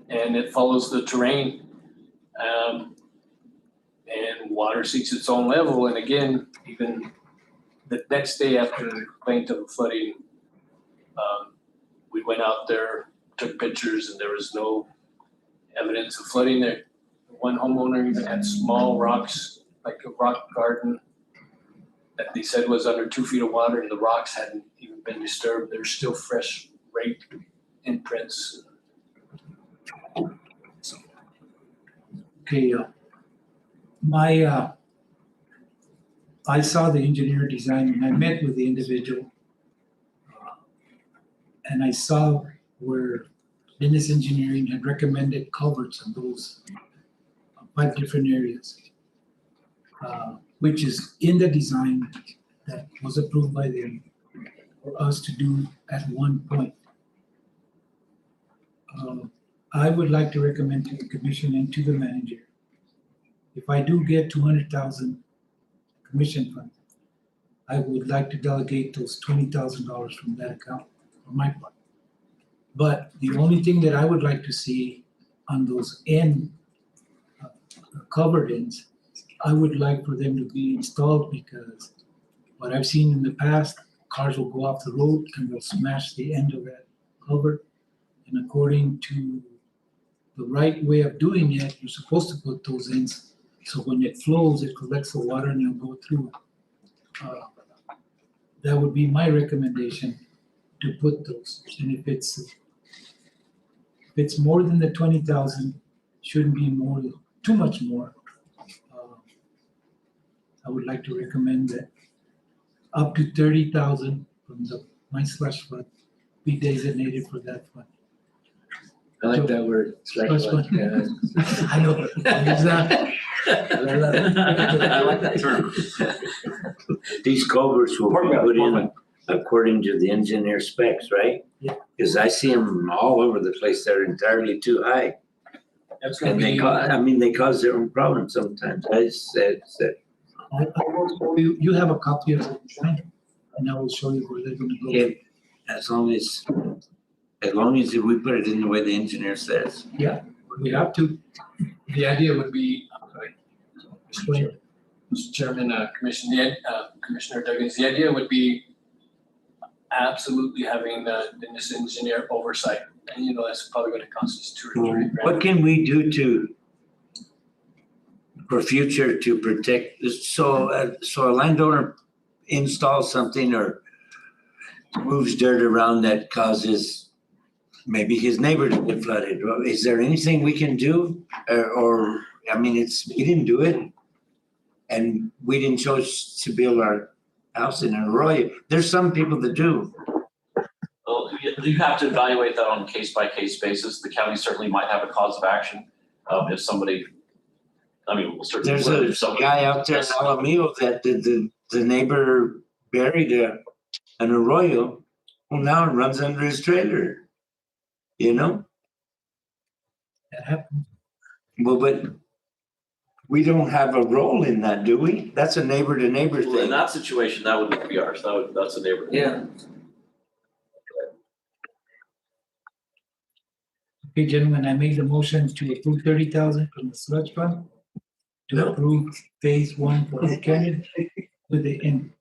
and it follows the terrain. And water seeks its own level. And again, even the next day after the complaint of the flooding, we went out there, took pictures, and there was no evidence of flooding there. One homeowner even had small rocks, like a rock garden, that they said was under 2 feet of water, and the rocks hadn't even been disturbed. There's still fresh rake imprints. okay, I saw the engineer design and I met with the individual. And I saw where Dennis Engineering had recommended culverts on those 5 different areas. Which is in the design that was approved by them for us to do at one point. I would like to recommend to the commission and to the manager, if I do get 200,000 commission fund, I would like to delegate those $20,000 from that account for my part. But the only thing that I would like to see on those covered ends, I would like for them to be installed, because what I've seen in the past, cars will go off the road and they'll smash the end of that culvert. And according to the right way of doing it, you're supposed to put those ends, so when it flows, it collects the water and it'll go through. That would be my recommendation, to put those. And if it's more than the 20,000, shouldn't be more, too much more. I would like to recommend that up to 30,000 from my slush fund be designated for that fund. I like that word. Slush fund. I know, exactly. I like that term. These culverts will be put in according to the engineer specs, right? Yeah. Because I see them all over the place. They're entirely too high. That's gonna And they cause their own problems sometimes. I said, I will show you, you have a copy of the design, and I will show you where they're gonna go. if, as long as we put it in the way the engineer says. Yeah, we have to. The idea would be, Mr. Chairman, Commissioner Duggins, the idea would be absolutely having this engineer oversight. And that's probably gonna cost us 2 or 3 grand. What can we do for future to protect, so a landowner installs something or moves dirt around that causes maybe his neighbors get flooded. Is there anything we can do? Or, I mean, we didn't do it. And we didn't choose to build our house in an arroyo. There's some people that do. Well, you have to evaluate that on a case-by-case basis. The county certainly might have a cause of action, if somebody, I mean, we'll certainly. There's a somebody- guy out there in Alamillo that the neighbor buried an arroyo. Well, now it runs under his trailer, you know? That happened. Well, but we don't have a role in that, do we? That's a neighbor to neighbor Well, in thing. that situation, that would be ours. That's a neighborhood. Yeah. Okay, gentlemen, I made the motion to approve 30,000 from the sludge fund to approve phase 1 for Hope Canyon with the end.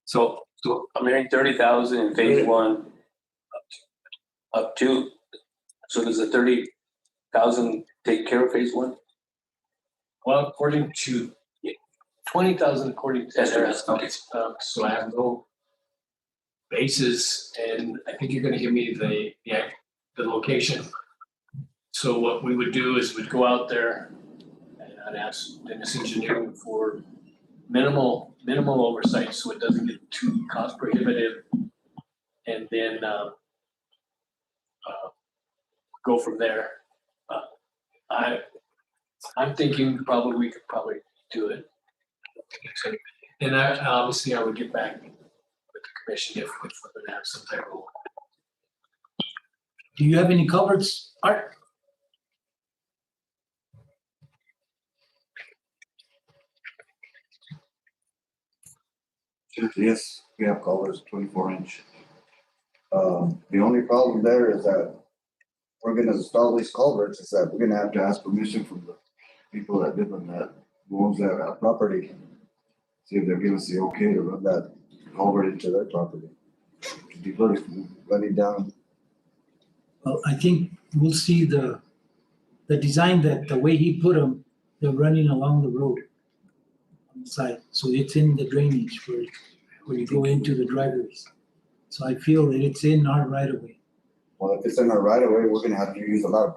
So I'm hearing 30,000 in phase 1. Up to, so does the 30,000 take care of phase 1? Well, according to 20,000 according to their estimates, so I have no basis, and I think you're gonna give me the location. So what we would do is we'd go out there and I'd ask Dennis Engineering for minimal oversight, so it doesn't get too cost prohibitive. And then go from there. I'm thinking probably we could probably do it. And obviously I would get back with the commission if we're gonna have some type of. Do you have any culverts, Art? Yes, we have culverts, 24-inch. The only problem there is that we're gonna install these culverts, is that we're gonna have to ask permission from the people that live in that, who owns that property. See if they'll give us the okay to run that culvert into their property. To be running down. Well, I think we'll see the design that the way he put them, they're running along the road on the side. So it's in the drainage where you go into the driveways. So I feel that it's in our right of way. Well, if it's in our right of way, we're gonna have to use a lot of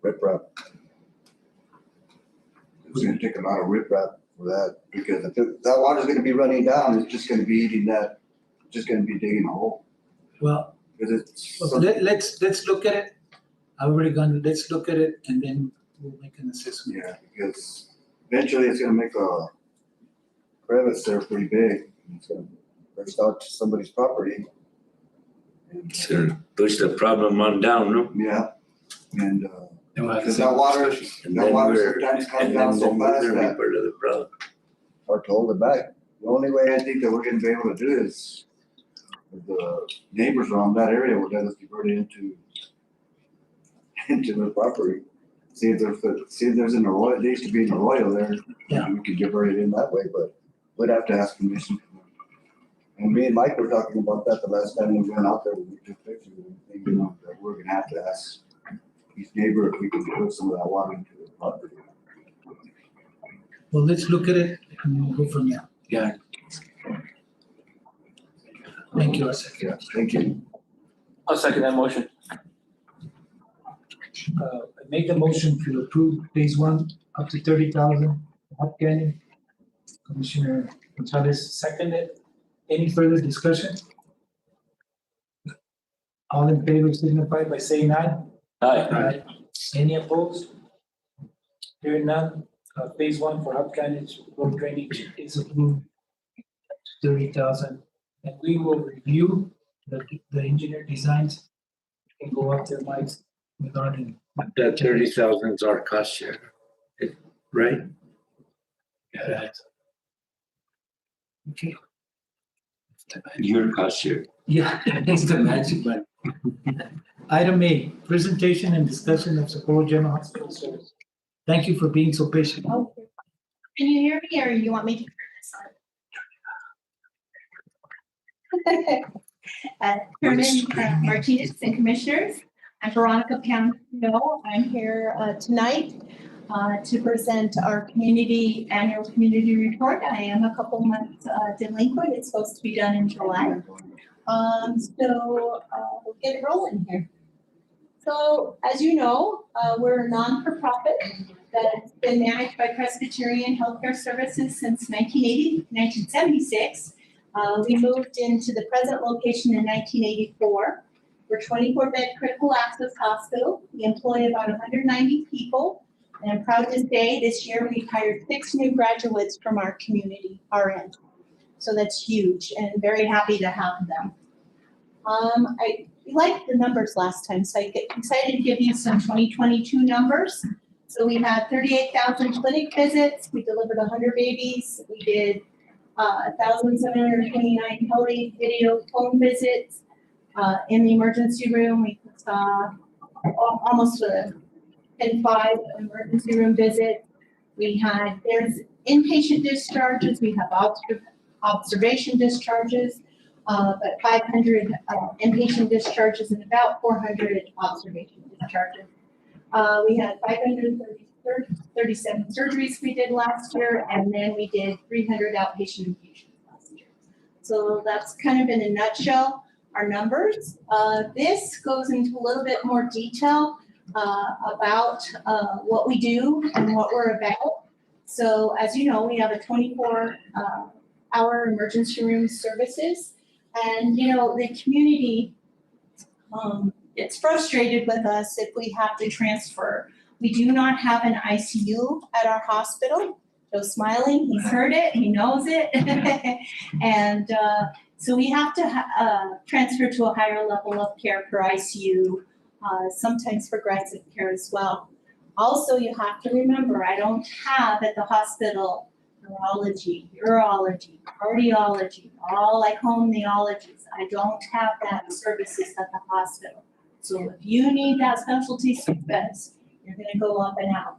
riprap. It's gonna take a lot of riprap for that, because if that water's gonna be running down, it's just gonna be eating that, just gonna be digging a hole. Well, Because it's. let's look at it. I've already gone, let's look at it and then we'll make an assessment. Yeah, because eventually it's gonna make a crevice there pretty big. It's gonna burst out to somebody's property. And, Sure, push the problem on down, no? yeah, and, And we'll have to because say- that water And then sometimes comes down so fast we're that part of the problem. hard to hold it back. The only way I think that we're gonna be able to do is if the neighbors around that area will let us divert it into their property. See if there's an arroyo, there used to be an arroyo there. Yeah. We could divert it in that way, but we'd have to ask permission. And me and Mike were talking about that the last time we went out there, we took pictures and everything, you know, that we're gonna have to ask each neighbor if we can put some of that water into the property. Well, let's look at it and then we'll go from there. Yeah. Thank you. Yeah, thank you. I'll second that motion. I make the motion to approve phase 1 up to 30,000, Hope Canyon. Commissioner Gonzalez seconded. Any further discussion? All in favor signify by saying aye. Aye. Any opposed? Hearing none, phase 1 for Hope Canyon's road drainage is approved. 30,000, and we will review the engineer designs. And go up there, Mike, regarding. That 30,000 is our cost share, right? Yeah. Okay. Your cost share. Yeah, it's the magic button. Item A, presentation and discussion of Socorro General Hospital service. Thank you for being so patient. Oh, can you hear me or you want me to turn this on? Chairman Martinez and Commissioners, I'm Veronica Pam. I'm here tonight to present our annual community report. I am a couple months delinquent. It's supposed to be done in July. We'll get it rolling here. So as you know, we're a non-for-profit that's been managed by Presbyterian Healthcare Services since 1976. We moved into the present location in 1984. We're a 24-bed critical access hospital. We employ about 190 people. And I'm proud to say this year we've hired 6 new graduates from our community, RN. So that's huge and very happy to have them. We liked the numbers last time, so I get excited to give you some 2022 numbers. So we had 38,000 clinic visits. We delivered 100 babies. We did 1,729 tele video phone visits. In the emergency room, we saw almost 5 emergency room visits. There's inpatient discharges. We have observation discharges. But 500 inpatient discharges and about 400 observation discharges. We had 537 surgeries we did last year, and then we did 300 outpatient infusions last year. So that's kind of in a nutshell our numbers. This goes into a little bit more detail about what we do and what we're about. So as you know, we have a 24-hour emergency room services. And, you know, the community gets frustrated with us if we have to transfer. We do not have an ICU at our hospital. Joe's smiling, he's heard it, he knows it. And so we have to transfer to a higher level of care for ICU, sometimes progressive care as well. Also, you have to remember, I don't have at the hospital neurology, urology, cardiology, all like home neurologists. I don't have that services at the hospital. So if you need that specialty service, you're going to go up and out.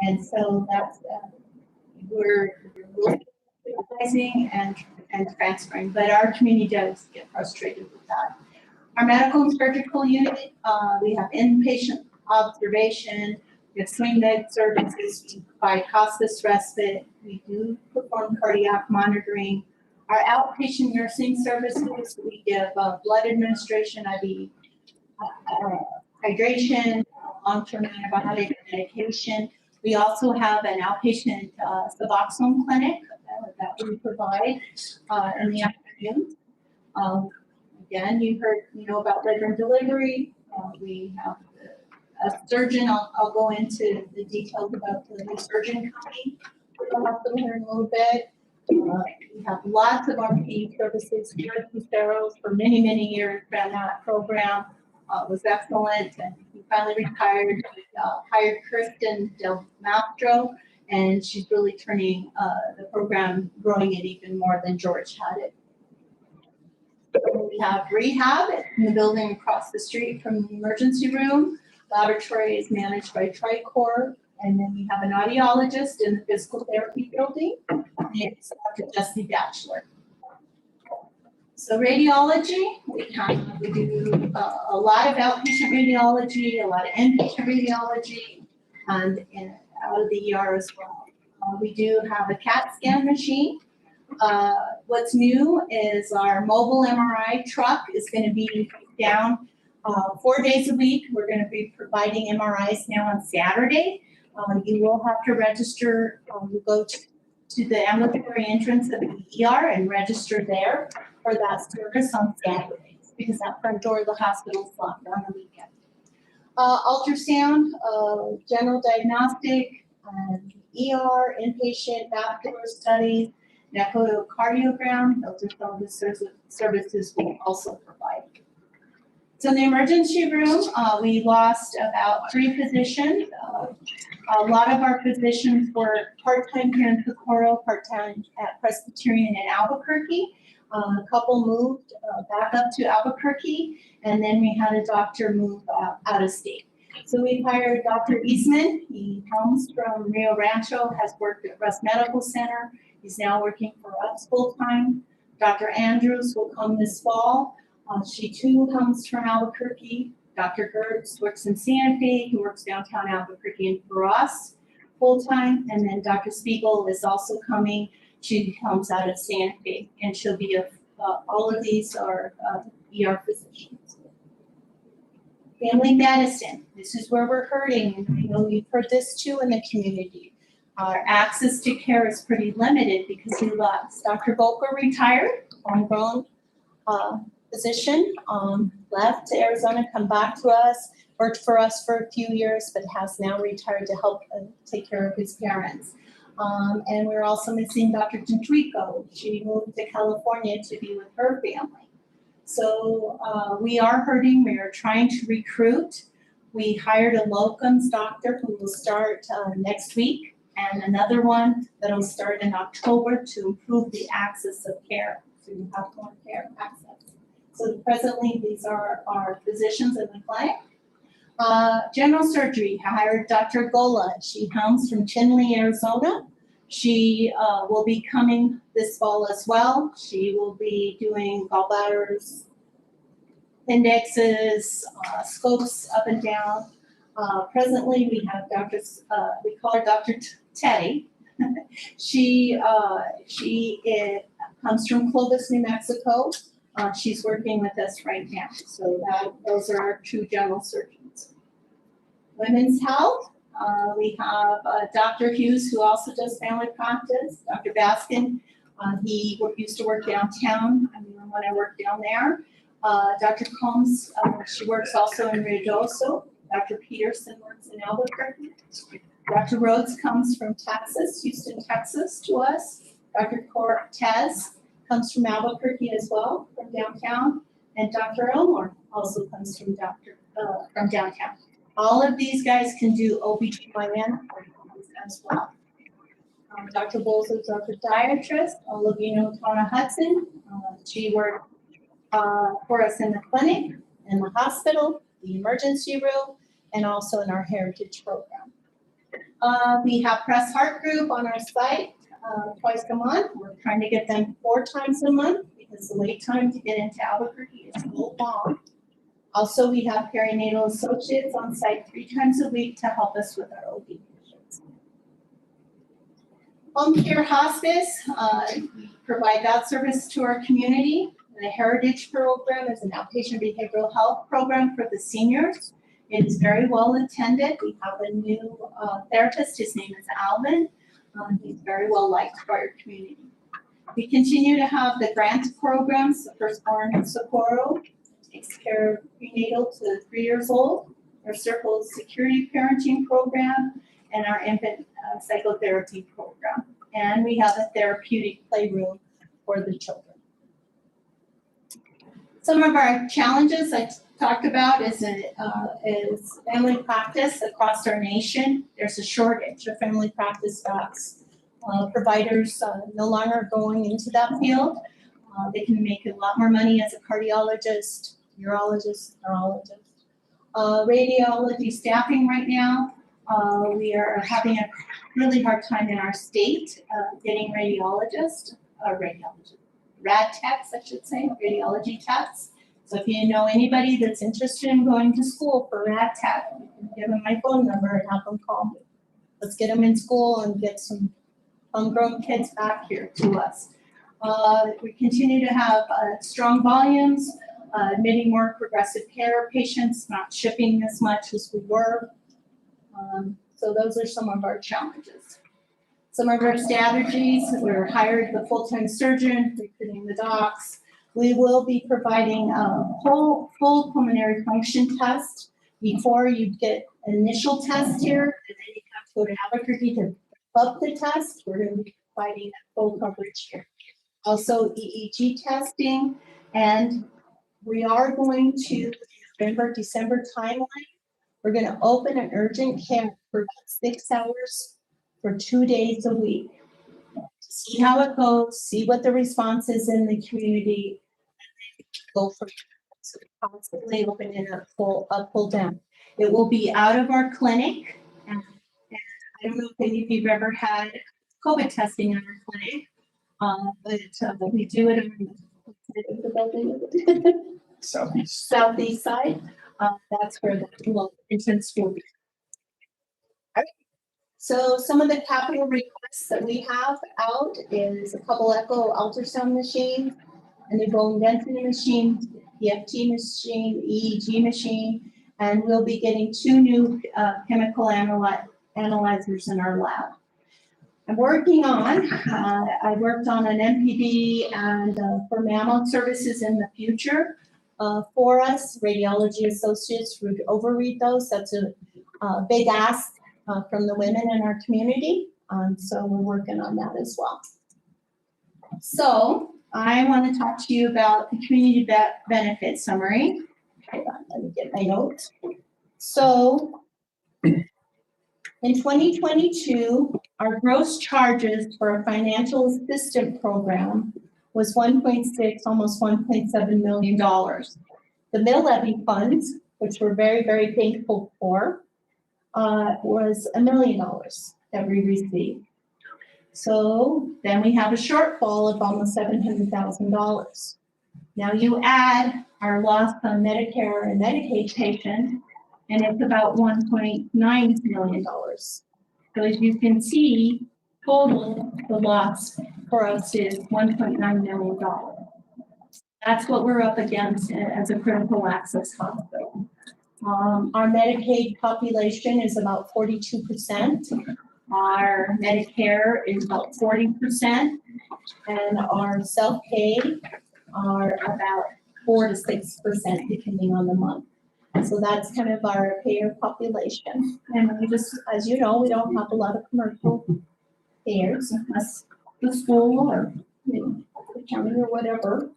And so that's we're utilizing and transferring, but our community does get frustrated with that. Our medical and surgical unit, we have inpatient observation. We have swing bed services, we provide hospice respite, we do perform cardiac monitoring. Our outpatient nursing services, we give blood administration, IV hydration, long-term antibiotic medication. We also have an outpatient Suboxone clinic that we provide in the afternoon. Again, you know about labor and delivery. We have a surgeon, I'll go into the details about the new surgeon coming to the hospital here in a little bit. We have lots of RP services here at Lucero's for many, many years. Ran that program, was excellent, and we finally retired. Hired Kristen Del Mastro, and she's really turning the program, growing it even more than George had it. We have rehab in the building across the street from the emergency room. Laboratory is managed by Tricor, and then we have an audiologist in the physical therapy building. It's Dr. Jesse Batchelor. So radiology, we do a lot of outpatient radiology, a lot of inpatient radiology, and out of the ER as well. We do have a CAT scan machine. What's new is our mobile MRI truck is going to be down 4 days a week. We're going to be providing MRIs now on Saturday. You will have to register. You go to the ambulatory entrance of the ER and register there for that service on Saturdays because that front door of the hospital is locked on the weekend. Ultrasound, general diagnostic, ER, inpatient, vascular studies, and echocardiogram. Those are some of the services we also provide. So in the emergency room, we lost about 3 positions. A lot of our positions were part-time here in Socorro, part-time at Presbyterian in Albuquerque. A couple moved back up to Albuquerque, and then we had a doctor move out of state. So we hired Dr. Eastman. He comes from Rio Rancho, has worked at Russ Medical Center. He's now working for us full-time. Dr. Andrews will come this fall. She too comes from Albuquerque. Dr. Gertz works in Santa Fe. He works downtown Albuquerque and for us. full-time, and then Dr. Spiegel is also coming. She comes out of Sanford, and she'll be all of these are ER physicians. Family medicine, this is where we're hurting, and I know you've heard this too in the community. Our access to care is pretty limited because we lost Dr. Bocc retired, homegrown physician, left to Arizona, come back to us, worked for us for a few years, but has now retired to help take care of his parents. And we're also missing Dr. Gentrico. She moved to California to be with her family. So we are hurting. We are trying to recruit. We hired a locums doctor who will start next week, and another one that will start in October to improve the access of care, so you have more care access. So presently, these are our physicians in the clinic. General surgery, I hired Dr. Gola. She comes from Chinle, Arizona. She will be coming this fall as well. She will be doing gallbladders, indexes, scopes up and down. Presently, we have we call her Dr. Teddy. She comes from Clovis, New Mexico. She's working with us right now. So those are our two general surgeons. Women's health, we have Dr. Hughes, who also does family practice. Dr. Baskin, he used to work downtown. I mean, when I worked down there. Dr. Combs, she works also in Ruidoso. Dr. Peterson works in Albuquerque. Dr. Rhodes comes from Texas, Houston, Texas, to us. Dr. Cortez comes from Albuquerque as well, from downtown. And Dr. Elmore also comes from downtown. All of these guys can do OBGYN as well. Dr. Bowles is our podiatrist. All of you know Tana Hudson. She worked for us in the clinic, in the hospital, the emergency room, and also in our heritage program. We have Press Heart Group on our site twice a month. We're trying to get them 4 times a month because the wait time to get into Albuquerque is so long. Also, we have perinatal associates on site 3 times a week to help us with our OB patients. Home care hospice, we provide that service to our community. The Heritage Program is an outpatient behavioral health program for the seniors. It is very well attended. We have a new therapist. His name is Alvin. He's very well liked by our community. We continue to have the grant programs, the Firstborn and Socorro, takes care of prenatal to 3 years old, our Circle Security Parenting Program, and our infant psychotherapy program. And we have a therapeutic playroom for the children. Some of our challenges I talked about is family practice across our nation. There's a shortage of family practice docs. Providers no longer going into that field. They can make a lot more money as a cardiologist, urologist, neurologist. Radiology staffing right now. We are having a really hard time in our state getting radiologists, rad techs, I should say, radiology techs. So if you know anybody that's interested in going to school for rad tech, you can give them my phone number and have them call me. Let's get them in school and get some homegrown kids back here to us. We continue to have strong volumes, admitting more progressive care patients, not shipping as much as we were. So those are some of our challenges. Some of our strategies, we're hired the full-time surgeon, recruiting the docs. We will be providing a full pulmonary function test before you get an initial test here, and then you have to go to Albuquerque to up the test. We're going to be providing full coverage here. Also EEG testing, and we are going to, December timeline, we're going to open an urgent care for about 6 hours for 2 days a week. See how it goes, see what the response is in the community, and then go from there. So we constantly open it up, pull down. It will be out of our clinic, and I don't know if any of you've ever had COVID testing in our clinic, but we do it on the building. Southeast side. That's where the entrance will be. So some of the capital requests that we have out is a couple echo ultrasound machines, and a bone density machine, EFT machine, EEG machine, and we'll be getting 2 new chemical analyzers in our lab. I worked on an MPD and for mammoth services in the future for us. Radiology associates would overread those. That's a big ask from the women in our community. So we're working on that as well. So I want to talk to you about the community benefit summary. Hold on, let me get my notes. So in 2022, our gross charges for a financial assistance program was 1.6, almost $1.7 million. The mill levy funds, which we're very, very thankful for, was $1 million that we received. So then we have a shortfall of almost $700,000. Now you add our loss on Medicare and Medicaid patients, and it's about $1.9 million. So as you can see, total, the loss for us is $1.9 million. That's what we're up against as a critical access hospital. Our Medicaid population is about 42%. Our Medicare is about 40%, and our self-pay are about 4 to 6%, depending on the month. So that's kind of our payer population. And we just, as you know, we don't have a lot of commercial payers, unless the school or the county or whatever.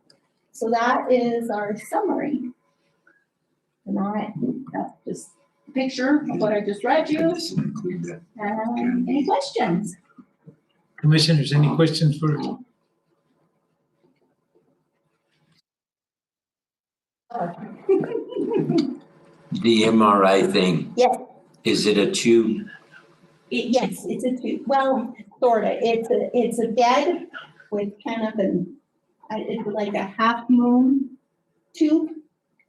So that is our summary. And that's just a picture of what I just read you. Any questions? Commissioners, any questions for? The MRI thing, Yes, is it a tube? yes, it's a tube. Well, sort of. It's a bed with kind of it's like a half moon tube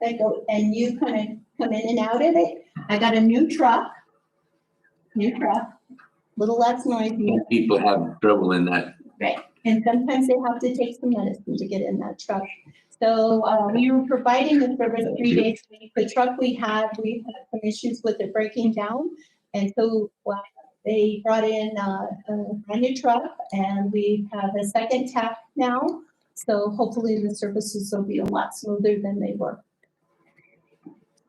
that go, and you kind of come in and out of it. I got a new truck, little less noisy. People have trouble in that. Right, and sometimes they have to take some medicine to get in that truck. So we were providing the service 3 days a week. The truck we had some issues with it breaking down. And so they brought in a brand new truck, and we have a second tap now. So hopefully the services will be a lot smoother than they were.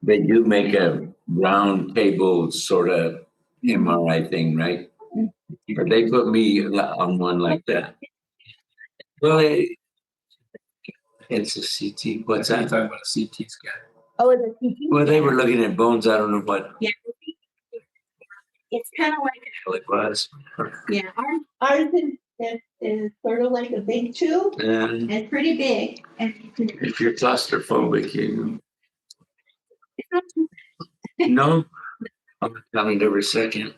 They do make a round table sort of MRI thing, right? But they put me on one like that. Well, it's a CT. What's that? You're talking about a CT scan. Oh, is it CT? Well, they were looking at bones. I don't know what Yeah. It's kind of like, it was. yeah, ours is sort of like a big tube. And It's pretty big. And if you're claustrophobic, you it's not too no, I'm coming every second.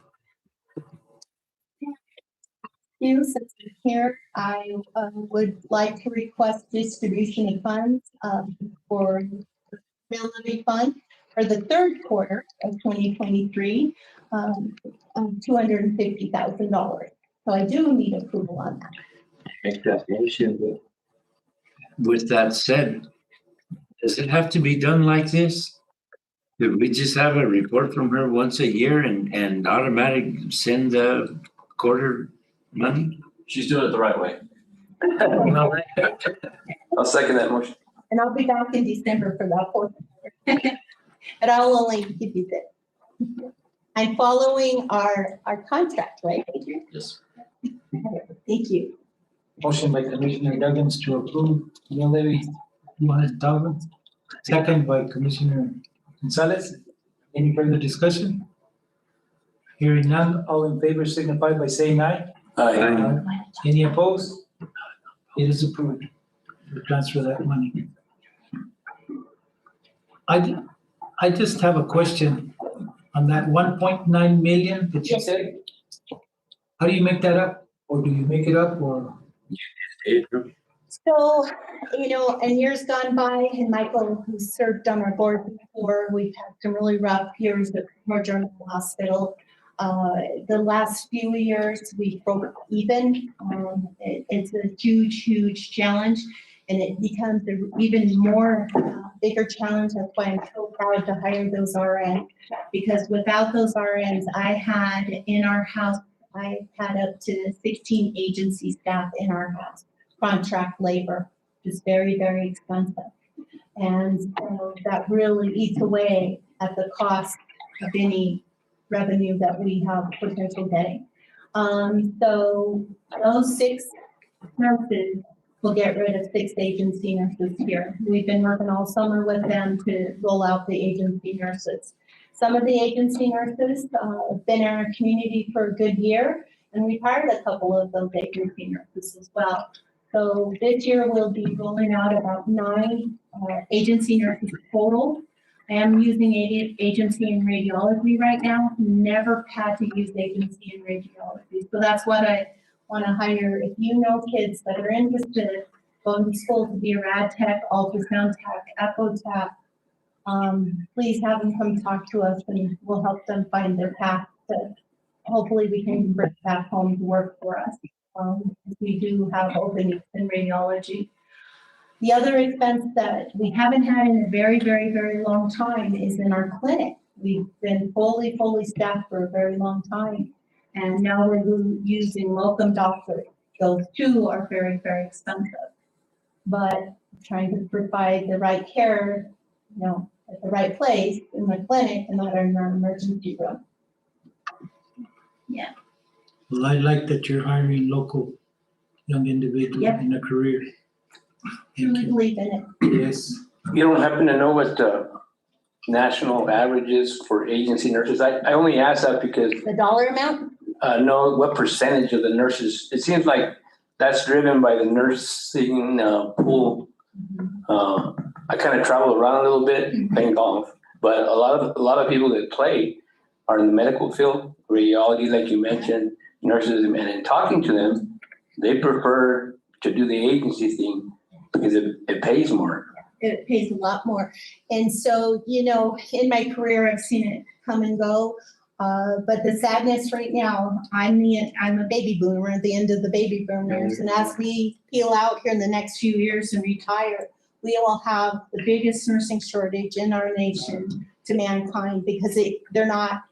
Since I'm here, I would like to request distribution of funds for the mill levy fund for the third quarter of 2023, $250,000. So I do need approval on that. Make that motion. But with that said, does it have to be done like this? Did we just have a report from her once a year and automatic send the quarter money? She's doing it the right way. I'll second that motion. And I'll be back in December for that fourth quarter. But I'll only give you this. I'm following our contract, right? Yes. Thank you. Motion by Commissioner Duggins to approve mill levy. Second by Commissioner Gonzalez, Any further discussion? Hearing none, all in favor signify by saying aye. Aye. any opposed? It is approved to transfer that money. I just have a question on that 1.9 million that you Yes. said. How do you make that up? Or do you make it up or? So, in years gone by, and Michael, who served on our board before, we've had some really rough years at Moore General Hospital. The last few years, we broke even. It's a huge challenge, and it becomes an even more bigger challenge. That's why I'm so proud to hire those RNs, because without those RNs, I had up to 16 agency staff in our house, contract labor, just very expensive. And so that really eats away at the cost of any revenue that we have potential getting. So those 6 nurses will get rid of 6 agency nurses here. We've been working all summer with them to roll out the agency nurses. Some of the agency nurses have been in our community for a good year, and we've hired a couple of those agency nurses as well. So this year we'll be rolling out about 9 agency nurses total. I am using agency in radiology right now. Never had to use agency in radiology. So that's what I want to hire. If you know kids that are interested, going to school to be a rad tech, ultrasound tech, echo tech, please have them come talk to us and we'll help them find their path to, hopefully we can bring back home to work for us. We do have openings in radiology. The other expense that we haven't had in a very long time is in our clinic. We've been fully staffed for a very long time. And now we're using locum doctors. Those 2 are very expensive. But trying to provide the right care, at the right place in the clinic and not in our emergency room. Yeah. Well, I like that you're hiring local young individuals Yep. in a career. Truly believe in it. Yes. You don't happen to know what the national average is for agency nurses? I only ask that because, The dollar amount? know what percentage of the nurses, it seems like that's driven by the nursing pool. I kind of travel around a little bit playing golf, but a lot of people that play are in the medical field, radiology, like you mentioned, nurses, and in talking to them, they prefer to do the agency thing because it pays more. It pays a lot more. And so, in my career, I've seen it come and go. But the sadness right now, I'm a baby boomer at the end of the baby boomers. And as we peel out here in the next few years and retire, we will have the biggest nursing shortage in our nation to mankind because they're not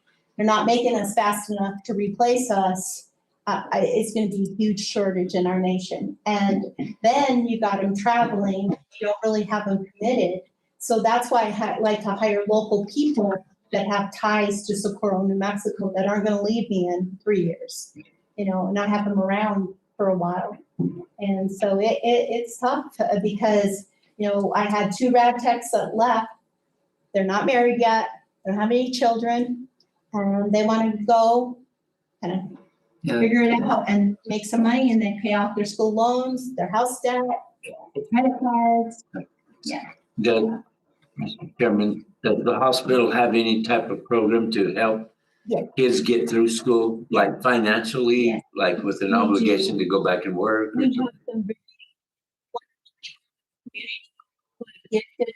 making us fast enough to replace us. It's going to be a huge shortage in our nation. And then you got them traveling, you don't really have them committed. So that's why I like to hire local people that have ties to Socorro, New Mexico that aren't going to leave me in 3 years, and I have them around for a while. And so it's tough because, I had 2 rad techs that left. They're not married yet. They don't have any children. And they want to go kind of figure it out and make some money and then pay off their school loans, their house debt, their credit cards. Yeah. Mr. Chairman, does the hospital have any type of program to help Yes. kids get through school, like financially, Yes. like with an We obligation do. to go back and work? We have some gifted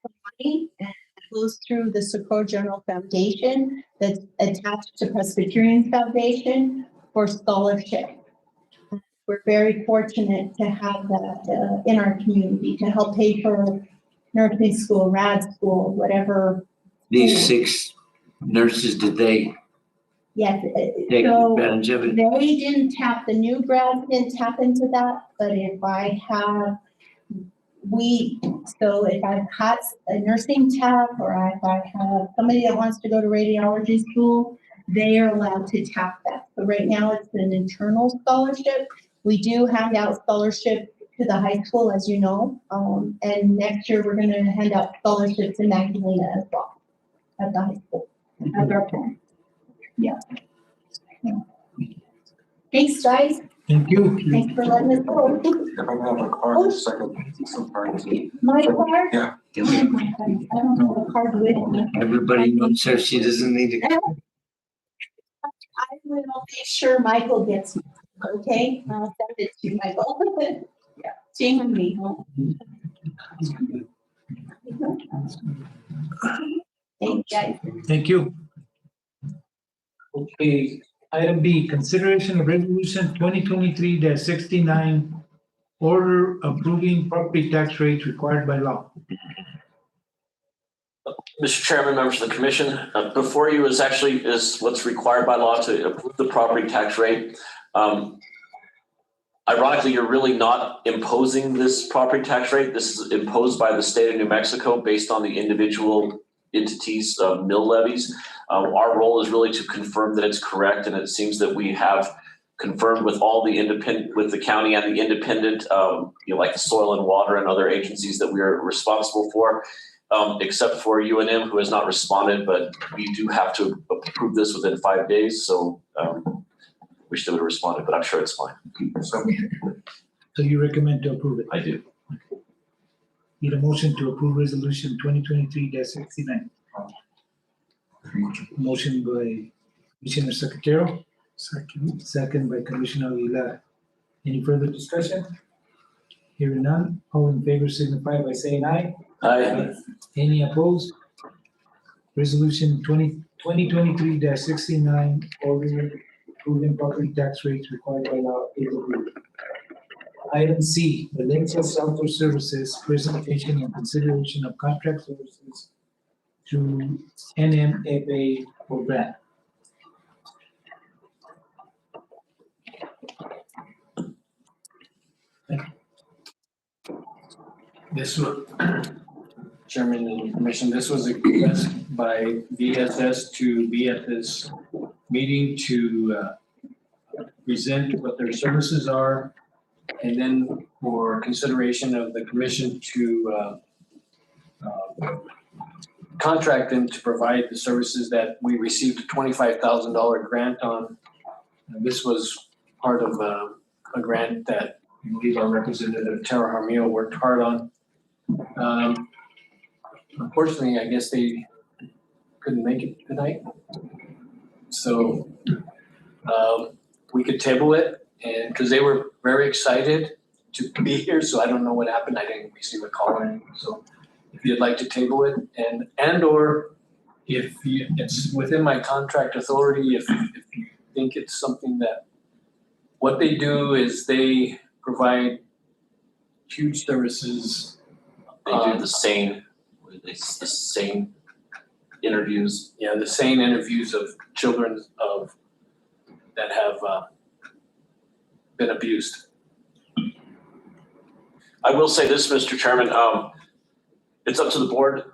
some money and it goes through the Socorro General Foundation that's attached to Presbyterian Foundation for scholarship. We're very fortunate to have that in our community to help pay for nursing school, rad school, whatever. These 6 nurses, did they Yes. take So advantage of it? they didn't the new grads didn't tap into that, but if I have, if I've got a nursing tech or if I have somebody that wants to go to radiology school, they are allowed to tap that. So right now it's an internal scholarship. We do hand out scholarship to the high school, as you know, and next year we're going to hand out scholarships in Magdalena as well at the high school, at our point. Yeah. Thanks, guys. Thank you. Thanks for letting us go. If I have a card, some cards. My card? Yeah. Oh my goodness, I don't have a card with me. Everybody knows her, she doesn't need to. I will make sure Michael gets it, okay? I'll send it to you, Michael. Yeah, shame on me, huh? Thanks, guys. Thank you. Okay, item B, consideration of resolution 2023-69, order approving property tax rates required by law. Mr. Chairman, members of the commission, before you is what's required by law to approve the property tax rate. Ironically, you're really not imposing this property tax rate. This is imposed by the state of New Mexico based on the individual entities' mill levies. Our role is really to confirm that it's correct, and it seems that we have confirmed with all the with the county and the independent, like the soil and water and other agencies that we are responsible for. Except for UNM, who has not responded, but we do have to approve this within 5 days. So wish they would have responded, but I'm sure it's fine. So you recommend to approve it? I do. Need a motion to approve resolution 2023-69. Motion by Commissioner Secretarial. Second by Commissioner Aguilar. Any further discussion? Hearing none, all in favor signify by saying aye. Aye. Any opposed? Resolution 2023-69, order approving property tax rates required by law is approved. Item C, Valencia Software Services, presentation and consideration of contract services through NMFA program. This was, Chairman and Commission, this was a request by VSS to be at this meeting to present what their services are, and then for consideration of the commission to contract them to provide the services that we received a $25,000 grant on. And this was part of a grant that I believe our representative Tara Harmio worked hard on. Unfortunately, I guess they couldn't make it tonight. So we could table it, and because they were very excited to be here, so I don't know what happened. I didn't receive a call or anything. So if you'd like to table it, and or if it's within my contract authority, if you think it's something that, what they do is they provide huge services. They do the same interviews. Yeah, the same interviews of children that have been abused. I will say this, Mr. Chairman, it's up to the board.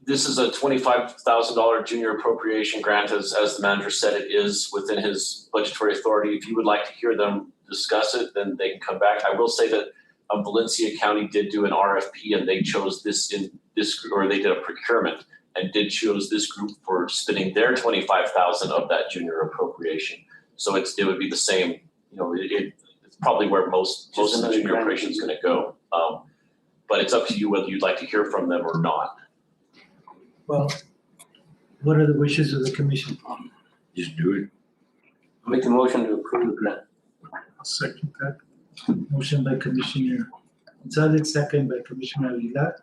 This is a $25,000 junior appropriation grant, as the manager said, it is within his budgetary authority. If you would like to hear them discuss it, then they can come back. I will say that Valencia County did do an RFP, and they chose this or they did a procurement and did choose this group for spending their $25,000 of that junior appropriation. So it would be the same, it's probably where most of the junior appropriation is going to go. But it's up to you whether you'd like to hear from them or not. Well, what are the wishes of the commission? Just do it. Make the motion to approve the grant. I'll second that. Motion by Commissioner Gonzalez, second by Commissioner Aguilar.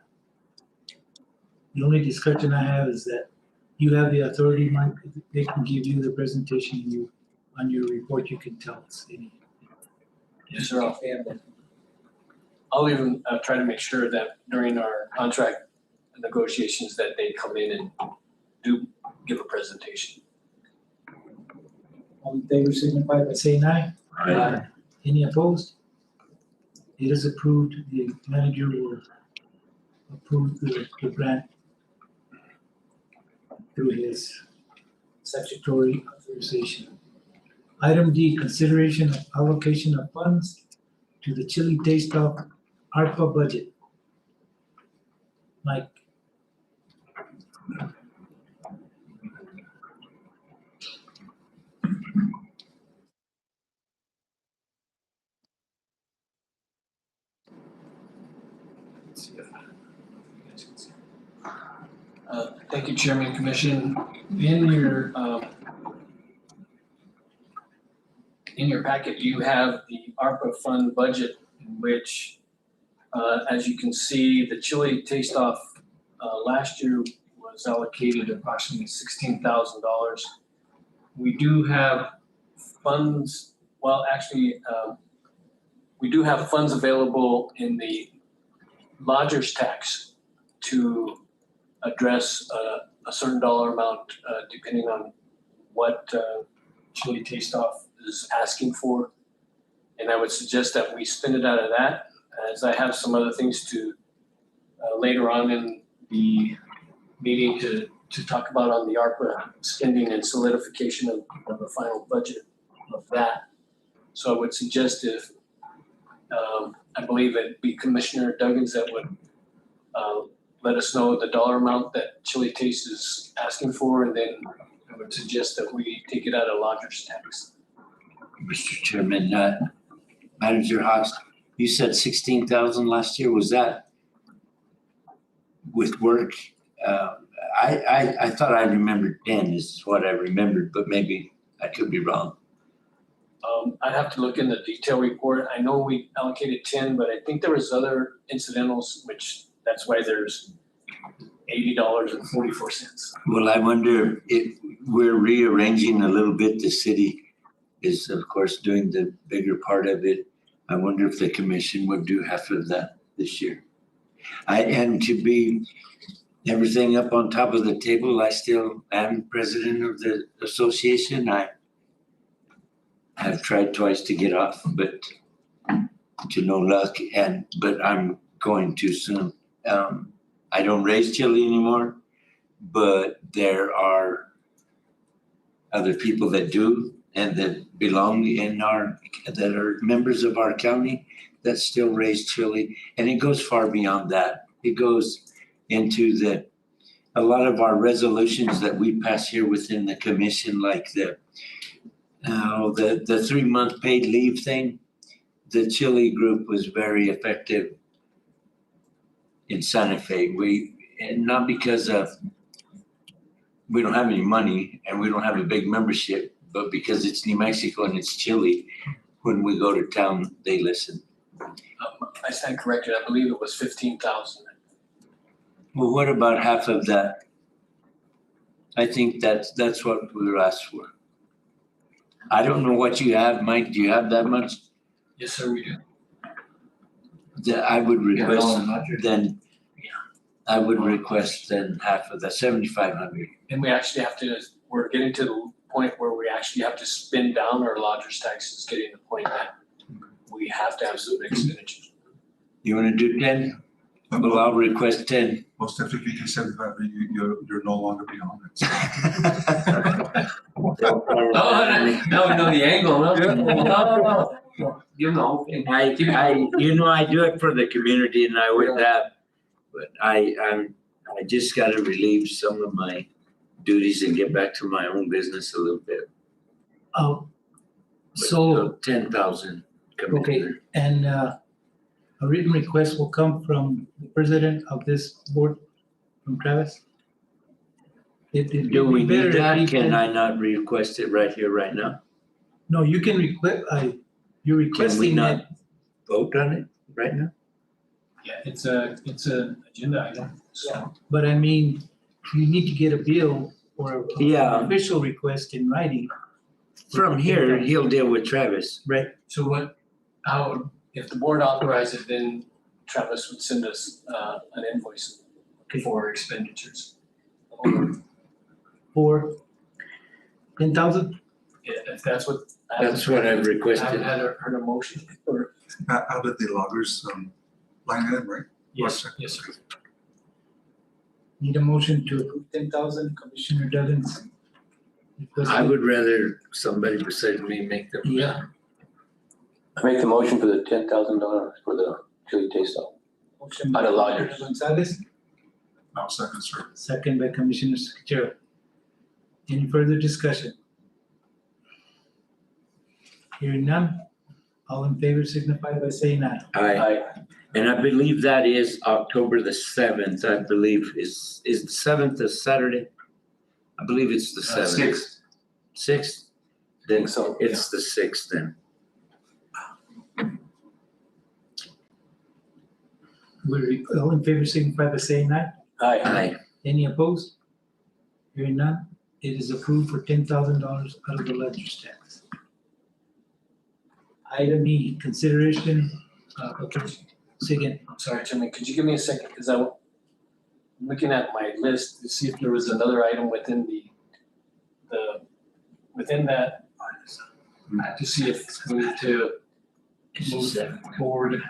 The only discussion I have is that you have the authority, Mike. They can give you the presentation. On your report, you can tell us any. Yes, sir. I'll even try to make sure that during our contract negotiations that they come in and do give a presentation. All in favor signify by saying aye. Aye. Any opposed? It is approved. The manager will approve the grant through his statutory authorization. Item D, consideration of allocation of funds to the Chili Taste-Off ARPA budget. Mike. Thank you, Chairman and Commission. In your packet, you have the ARPA fund budget, in which, as you can see, the Chili Taste-Off last year was allocated approximately $16,000. we do have funds, well, actually, we do have funds available in the lodger's tax to address a certain dollar amount, depending on what Chili Taste Off is asking for. And I would suggest that we spend it out of that, as I have some other things to later on in the meeting to talk about on the ARPA spending and solidification of the final budget of that. So I would suggest if, I believe it'd be Commissioner Duggins that would let us know the dollar amount that Chili Taste is asking for, and then I would suggest that we take it out of lodger's tax. Mr. Chairman, Manager Hawks, you said 16,000 last year. Was that with work? I thought I remembered 10 is what I remembered, but maybe I could be wrong. I'd have to look in the detail report. I know we allocated 10, but I think there was other incidentals, which that's why there's $80.44. Well, I wonder if we're rearranging a little bit. The city is, of course, doing the bigger part of it. I wonder if the commission would do half of that this year. And to be everything up on top of the table, I still am president of the association. I have tried twice to get off, but to no luck. But I'm going to soon. I don't raise chili anymore, but there are other people that do and that belong in that are members of our county that still raise chili. And it goes far beyond that. It goes into a lot of our resolutions that we pass here within the commission, like the 3-month paid leave thing. The chili group was very effective in Santa Fe. And not because we don't have any money and we don't have a big membership, but because it's New Mexico and it's chili. When we go to town, they listen. I stand corrected. I believe it was 15,000. Well, what about half of that? I think that's what we were asked for. I don't know what you have, Mike. Do you have that much? Yes, sir, we do. I would request then half of that, 7,500. And we actually we're getting to the point where we actually have to spin down our lodger's taxes, getting to the point that we have to have some expenditures. You wanna do 10? Well, I'll request 10. Most definitely, you said that you're no longer beyond it. Now we know the angle, no? No. You know. I do it for the community and I would have, but I just gotta relieve some of my duties and get back to my own business a little bit. So, 10,000. okay, Commissioner. and a written request will come from the president of this board, from Travis? Do we need that? Can I not request it right here, right now? No, you can request, you're Can we requesting not it, vote on it right now? Yeah, it's an agenda item, so. but I mean, you need to get a bill or Yeah. an official request in writing. From here, he'll deal with Travis. Right. So if the board authorizes it, then Travis would send us an invoice for expenditures. For 10,000? If that's what. That's what I've I requested. haven't heard a motion or, Out of the loggers, line item, right? yes, yes, sir. Need a motion to approve 10,000, Commissioner Duggins? I would rather somebody besides me make the. Yeah. I make the motion for the $10,000 for the chili taste off. Motion Out by of lodgers. Commissioner Gonzalez, No, second, sir. second by Commissioner Secretarial. Any further discussion? Hearing none, all in favor signify by saying aye. Aye. And I believe that is October the 7th, I believe. Is the 7th a Saturday? I believe it's the 7th. 6th? Then So, it's the 6th then. All in favor signify by saying aye. aye. Aye. Any opposed? Hearing none, it is approved for $10,000 out of the ledger's tax. Item E, consideration, okay, say again. Sorry, Chairman, could you give me a second, because I'm looking at my list to see if there was another item within within that, to see if we need to move forward.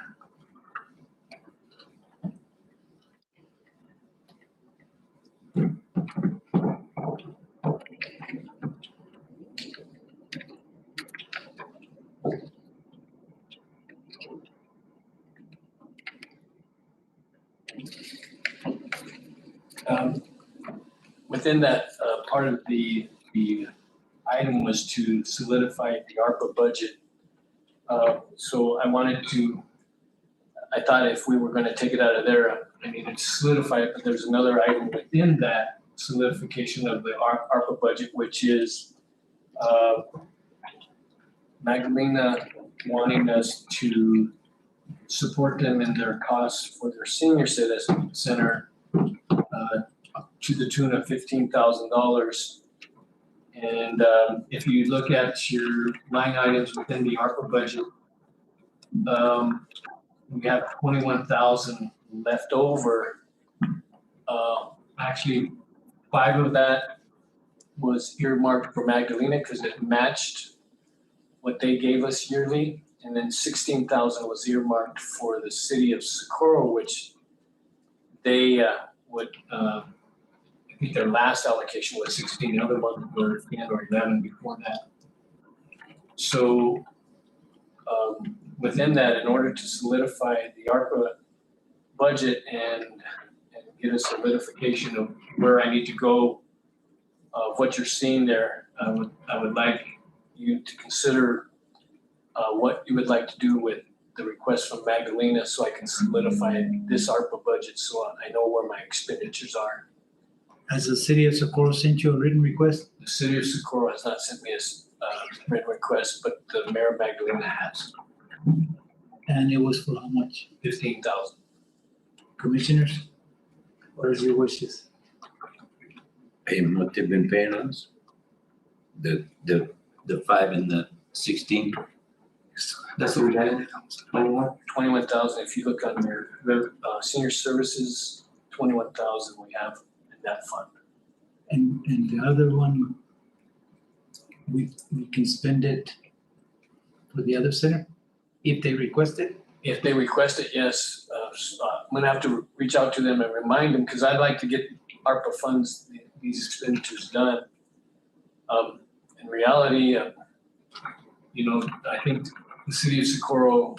Within that, part of the item was to solidify the ARPA budget. So I thought if we were gonna take it out of there, I needed to solidify it, but there's another item within that solidification of the ARPA budget, which is Magdalena wanting us to support them in their costs for their senior citizen center to the tune of $15,000. And if you look at your line items within the ARPA budget, we have 21,000 left over. Actually, 5 of that was earmarked for Magdalena because it matched what they gave us yearly. And then 16,000 was earmarked for the city of Socorro, which they would, I think their last allocation was 16, the other ones were 10 or 11 before that. So within that, in order to solidify the ARPA budget and get a solidification of where I need to go, of what you're seeing there, I would like you to consider what you would like to do with the request from Magdalena so I can solidify this ARPA budget so I know where my expenditures are. Has the city of Socorro sent you a written request? The city of Socorro has not sent me a written request, but the mayor of Magdalena has. And it was for how much? 15,000. Commissioners, what are your wishes? Pay them what they've been paying us. The 5 and the 16. That's what we had, 21. 21,000. If you look on your senior services, 21,000 we have in that fund. And the other one, we can spend it for the other center if they request it? If they request it, yes. I'm gonna have to reach out to them and remind them, because I'd like to get ARPA funds, these expenditures done. In reality, I think the city of Socorro,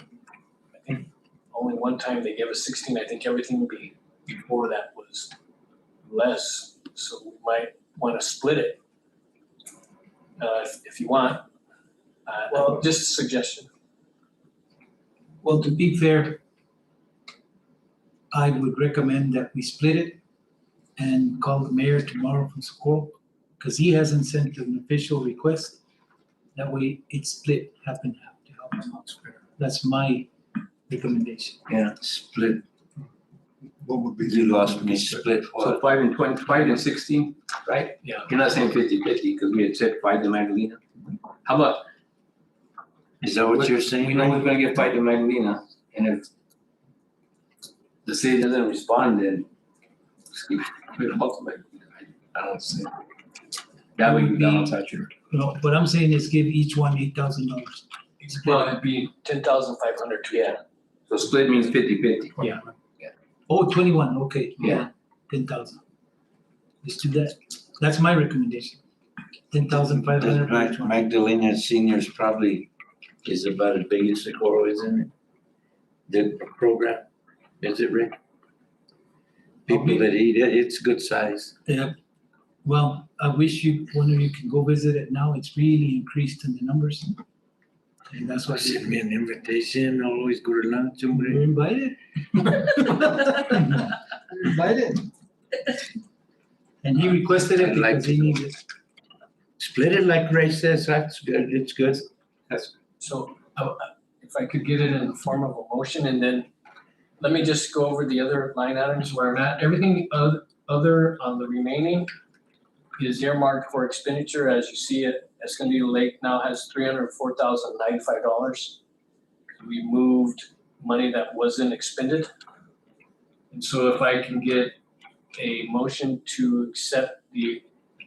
I think only one time they gave us 16. I think everything before that was less. So we might want to split it if you want. Well- Just a suggestion. Well, to be fair, I would recommend that we split it and call the mayor tomorrow from Socorro, because he hasn't sent an official request. That way it's split half and half to help him out fair. That's my recommendation. Yeah, split. What would be? You lost me, split So what? 5 and 20, 5 and 16, right? Yeah. You're not saying 50-50 because we had said 5 to Magdalena. How about, Is that what you're we saying? know we're gonna get 5 to Magdalena, and if the city doesn't respond, then just keep it off to Magdalena. I don't see. That way you balance out your. No, what I'm saying is give each one $8,000. Well, it'd be 10,500 to Yeah. So split means 50-50. Yeah. Oh, 21, okay. Yeah. 10,000. Let's do that. That's my recommendation. 10,500 for each one. Magdalena Seniors probably is about as big as Socorro, isn't it? The program, is it, Rick? People that eat it, it's good size. Yeah. Well, I wish one of you can go visit it now. It's really increased in the numbers. And that's why Send me an invitation, I'll always go to lunch, you're hombre. invited. You're invited. And he requested it I'd like because to he go. needed it. Split it like Ray says, that's good, it's good. So if I could get it in the form of a motion, and then let me just go over the other line items where I'm at. Everything other on the remaining is earmarked for expenditure. As you see it, Escondido Lake now has $304,095. We moved money that wasn't expended. And so if I can get a motion to accept the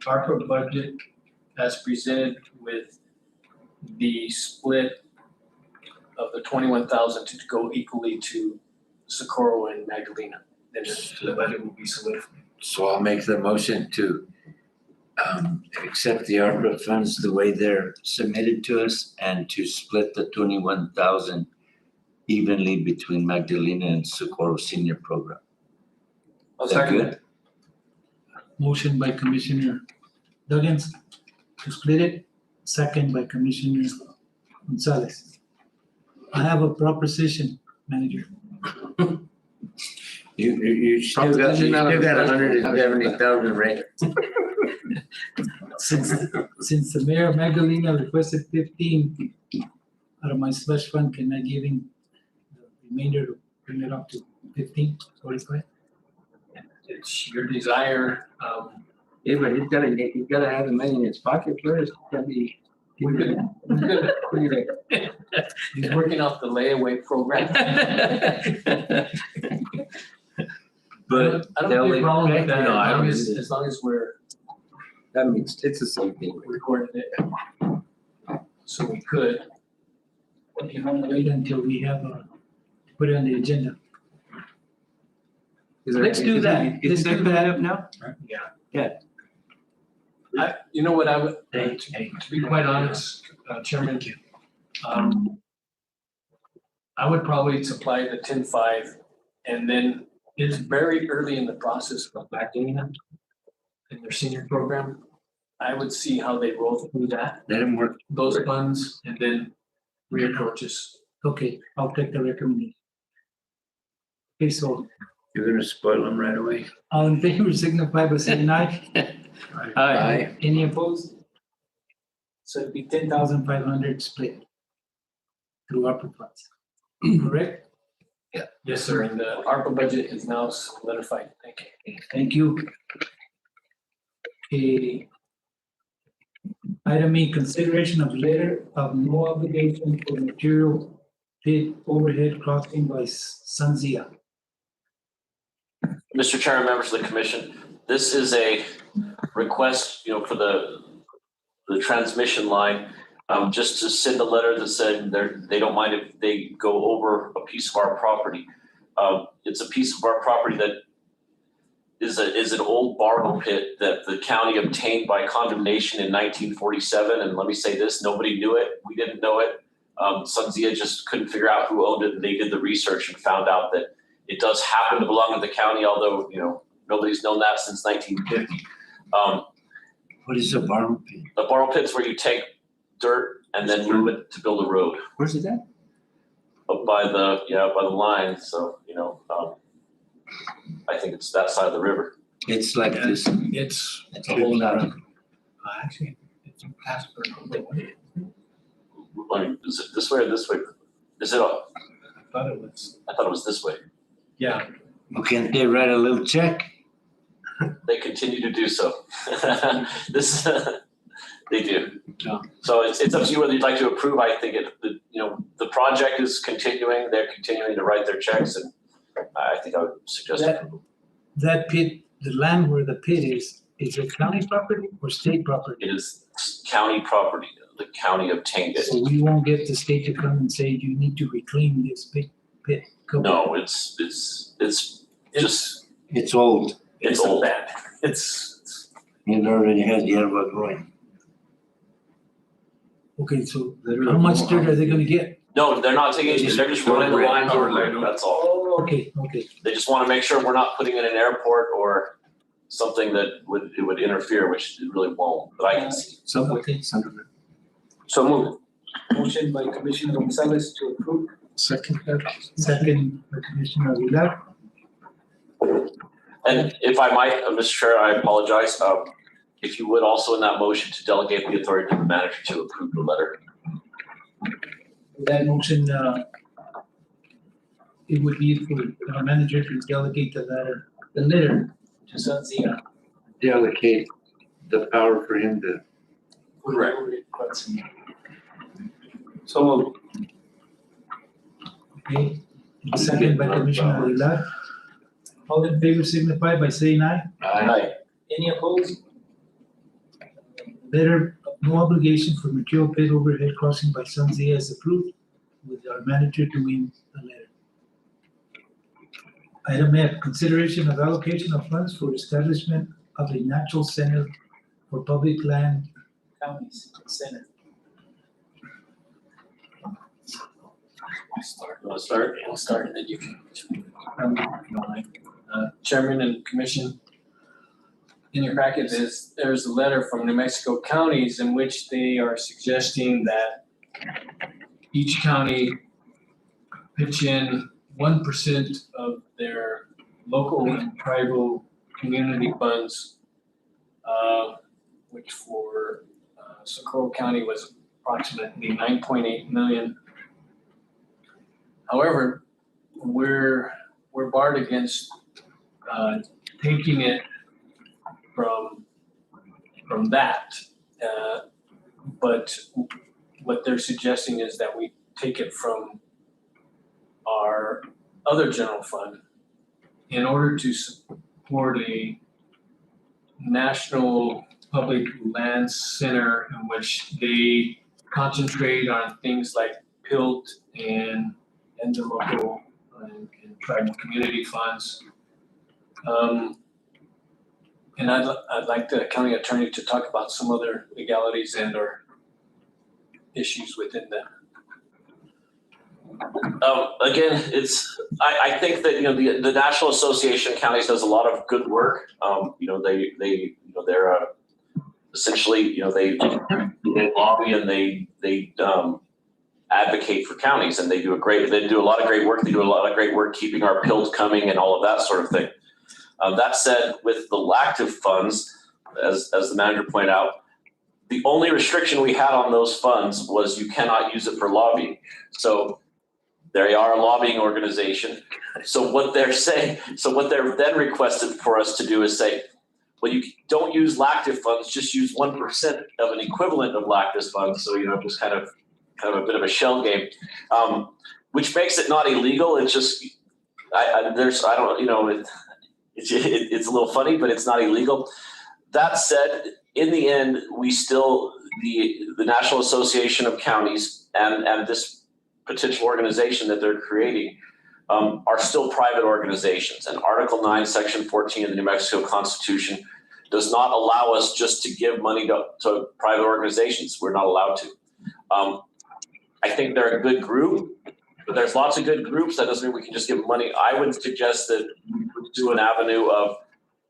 ARPA budget as presented with the split of the 21,000 to go equally to Socorro and Magdalena, then the budget will be solidified. So I'll make the motion to accept the ARPA funds the way they're submitted to us and to split the 21,000 evenly between Magdalena and Socorro Senior Program. Is that good? Motion by Commissioner Duggins to split it, second by Commissioner Gonzalez. I have a proposition, Manager. You still got 170,000, right? Since the mayor of Magdalena requested 15 out of my slush fund, can I give him the remainder to bring it up to 15, 45? It's your desire. Yeah, but he's gotta have the money in his pocket first. He's working off the layaway program. But I don't they'll have a problem with expect- that, no, I don't as long as we're That means it's the same thing. recording it. So we could. Okay, I'm gonna wait until we have put it on the agenda. Let's do that. Let's do that up now. You know what I would, to be quite honest, Chairman, I would probably supply the 10.5, and then it's very early in the process of Magdalena in their senior program. I would see how they roll through that, Let him work. those funds, and then reapproach us. Okay, I'll take the recommendation. Okay, so You're gonna spoil them right away. all in favor signify by saying aye. Aye. Any opposed? So it'd be 10,500 split through ARPA funds, correct? Yes, sir, and the ARPA budget is now solidified. Thank you. Thank you. Okay. Item E, consideration of letter of no obligation for material pit overhead crossing by Sunzia. Mr. Chairman, members of the commission, this is a request, for the transmission line, just to send a letter that said they don't mind if they go over a piece of our property. It's a piece of our property that is an old borrow pit that the county obtained by condemnation in 1947. And let me say this, nobody knew it. We didn't know it. Sunzia just couldn't figure out who owned it, and they did the research and found out that it does happen to belong to the county, although, nobody's known that since 1950. What is a borrow pit? The borrow pit's where you take dirt and then move it to build a road Where's it at? up by the line. So, I think it's that side of the river. It's like this. It's It's a whole lot. actually, it's a passport. Like, is it this way or this way? Is it? I thought it was. I thought it was this way. Yeah. Well, can't they write a little check? They continue to do so. This, they do. Yeah. So it's up to you whether you'd like to approve. I think the project is continuing. They're continuing to write their checks, and I think I would suggest approval. That pit, the land where the pit is it county property or state property? It is county property. The county obtained it. So we won't get the state to come and say, you need to reclaim this big pit. No, it's just, It's old. it's old. Bad. It's It already has the yerba growing. Okay, so how much dirt are they gonna get? No, they're not taking it. They're just running the lines over Power it. line. That's all. Oh, okay. They just want to make sure we're not putting in an airport or something that would interfere, which it really won't, but I can see. Okay. So move. Motion by Commissioner Gonzalez to approve. Second. Second, by Commissioner Aguilar. And if I might, Mr. Chair, I apologize. If you would also in that motion to delegate the authority to the manager to approve the letter. That motion, it would be for our manager to delegate the letter to Sunzia. Delegate the power for him to? Correct. So Okay, second by Commissioner Aguilar. All in favor signify by saying aye. Aye. Any opposed? Letter of no obligation for material paid overhead crossing by Sun's Day as approved, with our manager doing the letter. Item F, consideration of allocation of funds for establishment of a natural center for public land counties center. I'll start, and then you can. Chairman and Commission, in your packet there's a letter from New Mexico counties in which they are suggesting that each county pitch in 1% of their local and tribal community funds, which for Socorro County was approximately 9.8 million. However, we're barred against taking it from that. But what they're suggesting is that we take it from our other general fund in order to support a national public land center in which they concentrate on things like PILT and the local and tribal community funds. And I'd like the county attorney to talk about some other legalities and or issues within that. Again, I think that, the National Association of Counties does a lot of good work. They're essentially, they lobby and they advocate for counties, and they do a lot of great work. They do a lot of great work keeping our PILT coming and all of that sort of thing. That said, with the LACTIV funds, as the manager pointed out, the only restriction we had on those funds was you cannot use it for lobbying. So they are a lobbying organization. So what they're then requested for us to do is say, well, you don't use LACTIV funds, just use 1% of an equivalent of LACTIV funds. So, just kind of a bit of a shell game, which makes it not illegal. It's just, it's a little funny, but it's not illegal. That said, in the end, we still, the National Association of Counties and this potential organization that they're creating are still private organizations. And Article 9, Section 14 of the New Mexico Constitution does not allow us just to give money to private organizations. We're not allowed to. I think they're a good group, but there's lots of good groups. That doesn't mean we can just give them money. I would suggest that we would do an avenue of,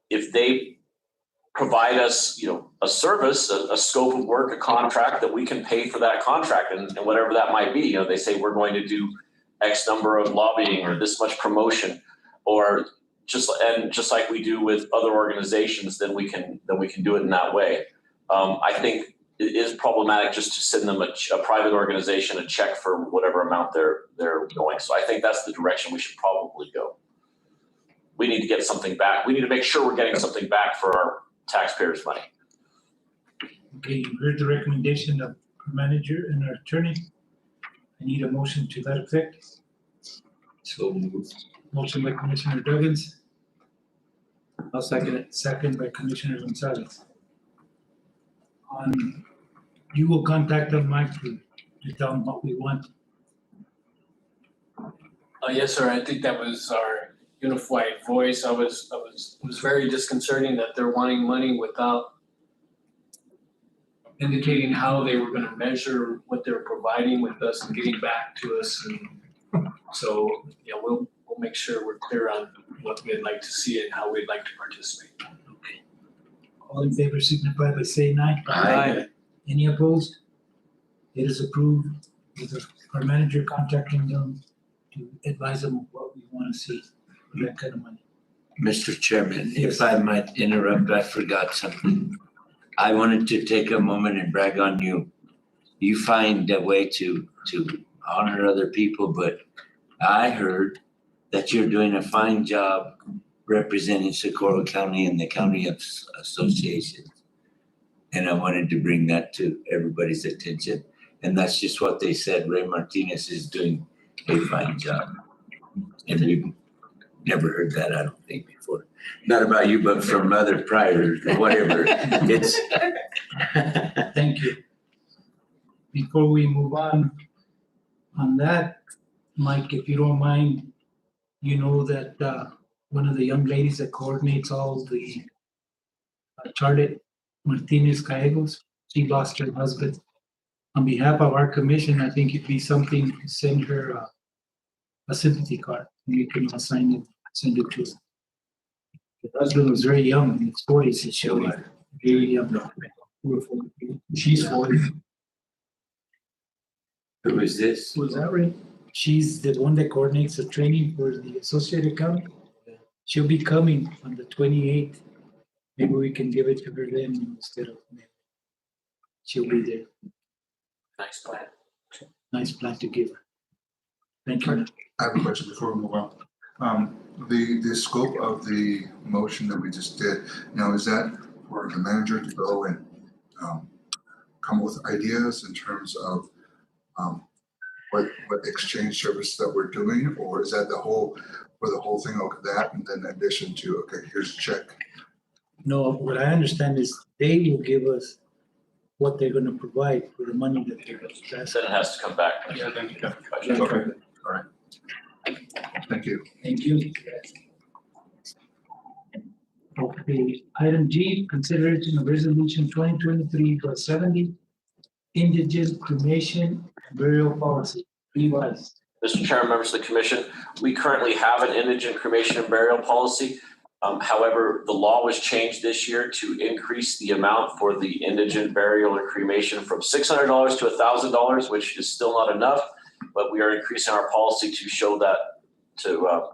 if they provide us, a service, a scope of work, a contract, that we can pay for that contract and whatever that might be. They say we're going to do X number of lobbying or this much promotion, or just like we do with other organizations, then we can do it in that way. I think it is problematic just to send them a private organization a check for whatever amount they're going. So I think that's the direction we should probably go. We need to get something back. We need to make sure we're getting something back for our taxpayers' money. Okay, you heard the recommendation of our manager and our attorney. I need a motion to that effect. So moved. Motion by Commissioner Duggins, I'll second it. second by Commissioner Gonzalez. You will contact them, Mike, to tell them what we want. Yes, sir. I think that was our unified voice. It was very disconcerting that they're wanting money without indicating how they were going to measure what they're providing with us and getting back to us. And so, we'll make sure we're clear on what we'd like to see and how we'd like to participate. Okay. All in favor signify by saying aye. Aye. Any opposed? It is approved with our manager contacting them to advise them of what we want to see for that kind of money. Mr. Chairman, Yes. if I might interrupt, I forgot something. I wanted to take a moment and brag on you. You find a way to honor other people, but I heard that you're doing a fine job representing Socorro County and the County of Association. And I wanted to bring that to everybody's attention. And that's just what they said. Ray Martinez is doing a fine job. And we've never heard that, I don't think, before. Not about you, but from other priors, whatever. It's. Thank you. Before we move on that, Mike, if you don't mind, you know that one of the young ladies that coordinates all the Charlotte Martinez Gallegos, she lost her husband. On behalf of our commission, I think it'd be something to send her a sympathy card. You can assign it, send it to her. The husband was very young, in his 40s, he showed it. Very young. She's 40. Who is this? Was that right? She's the one that coordinates the training for the Associated County. She'll be coming on the 28th. Maybe we can give it to her then instead of me. She'll be there. Nice plan. Nice plan to give her. Thank you. I have a question before we move on. The scope of the motion that we just did, now is that for the manager to go and come with ideas in terms of what exchange service that we're doing, or is that the whole thing of that, and then in addition to, okay, here's a check? No, what I understand is they will give us what they're gonna provide for the money that they're gonna Then it has to come back. Yeah, then you got it. Okay, all right. Thank you. Thank you. Okay, item G, consideration of resolution 2023-70, indigent cremation and burial policy. Levi's. Mr. Chairman, members of the commission, we currently have an indigent cremation and burial policy. However, the law was changed this year to increase the amount for the indigent burial or cremation from $600 to $1,000, which is still not enough, but we are increasing our policy to show that, to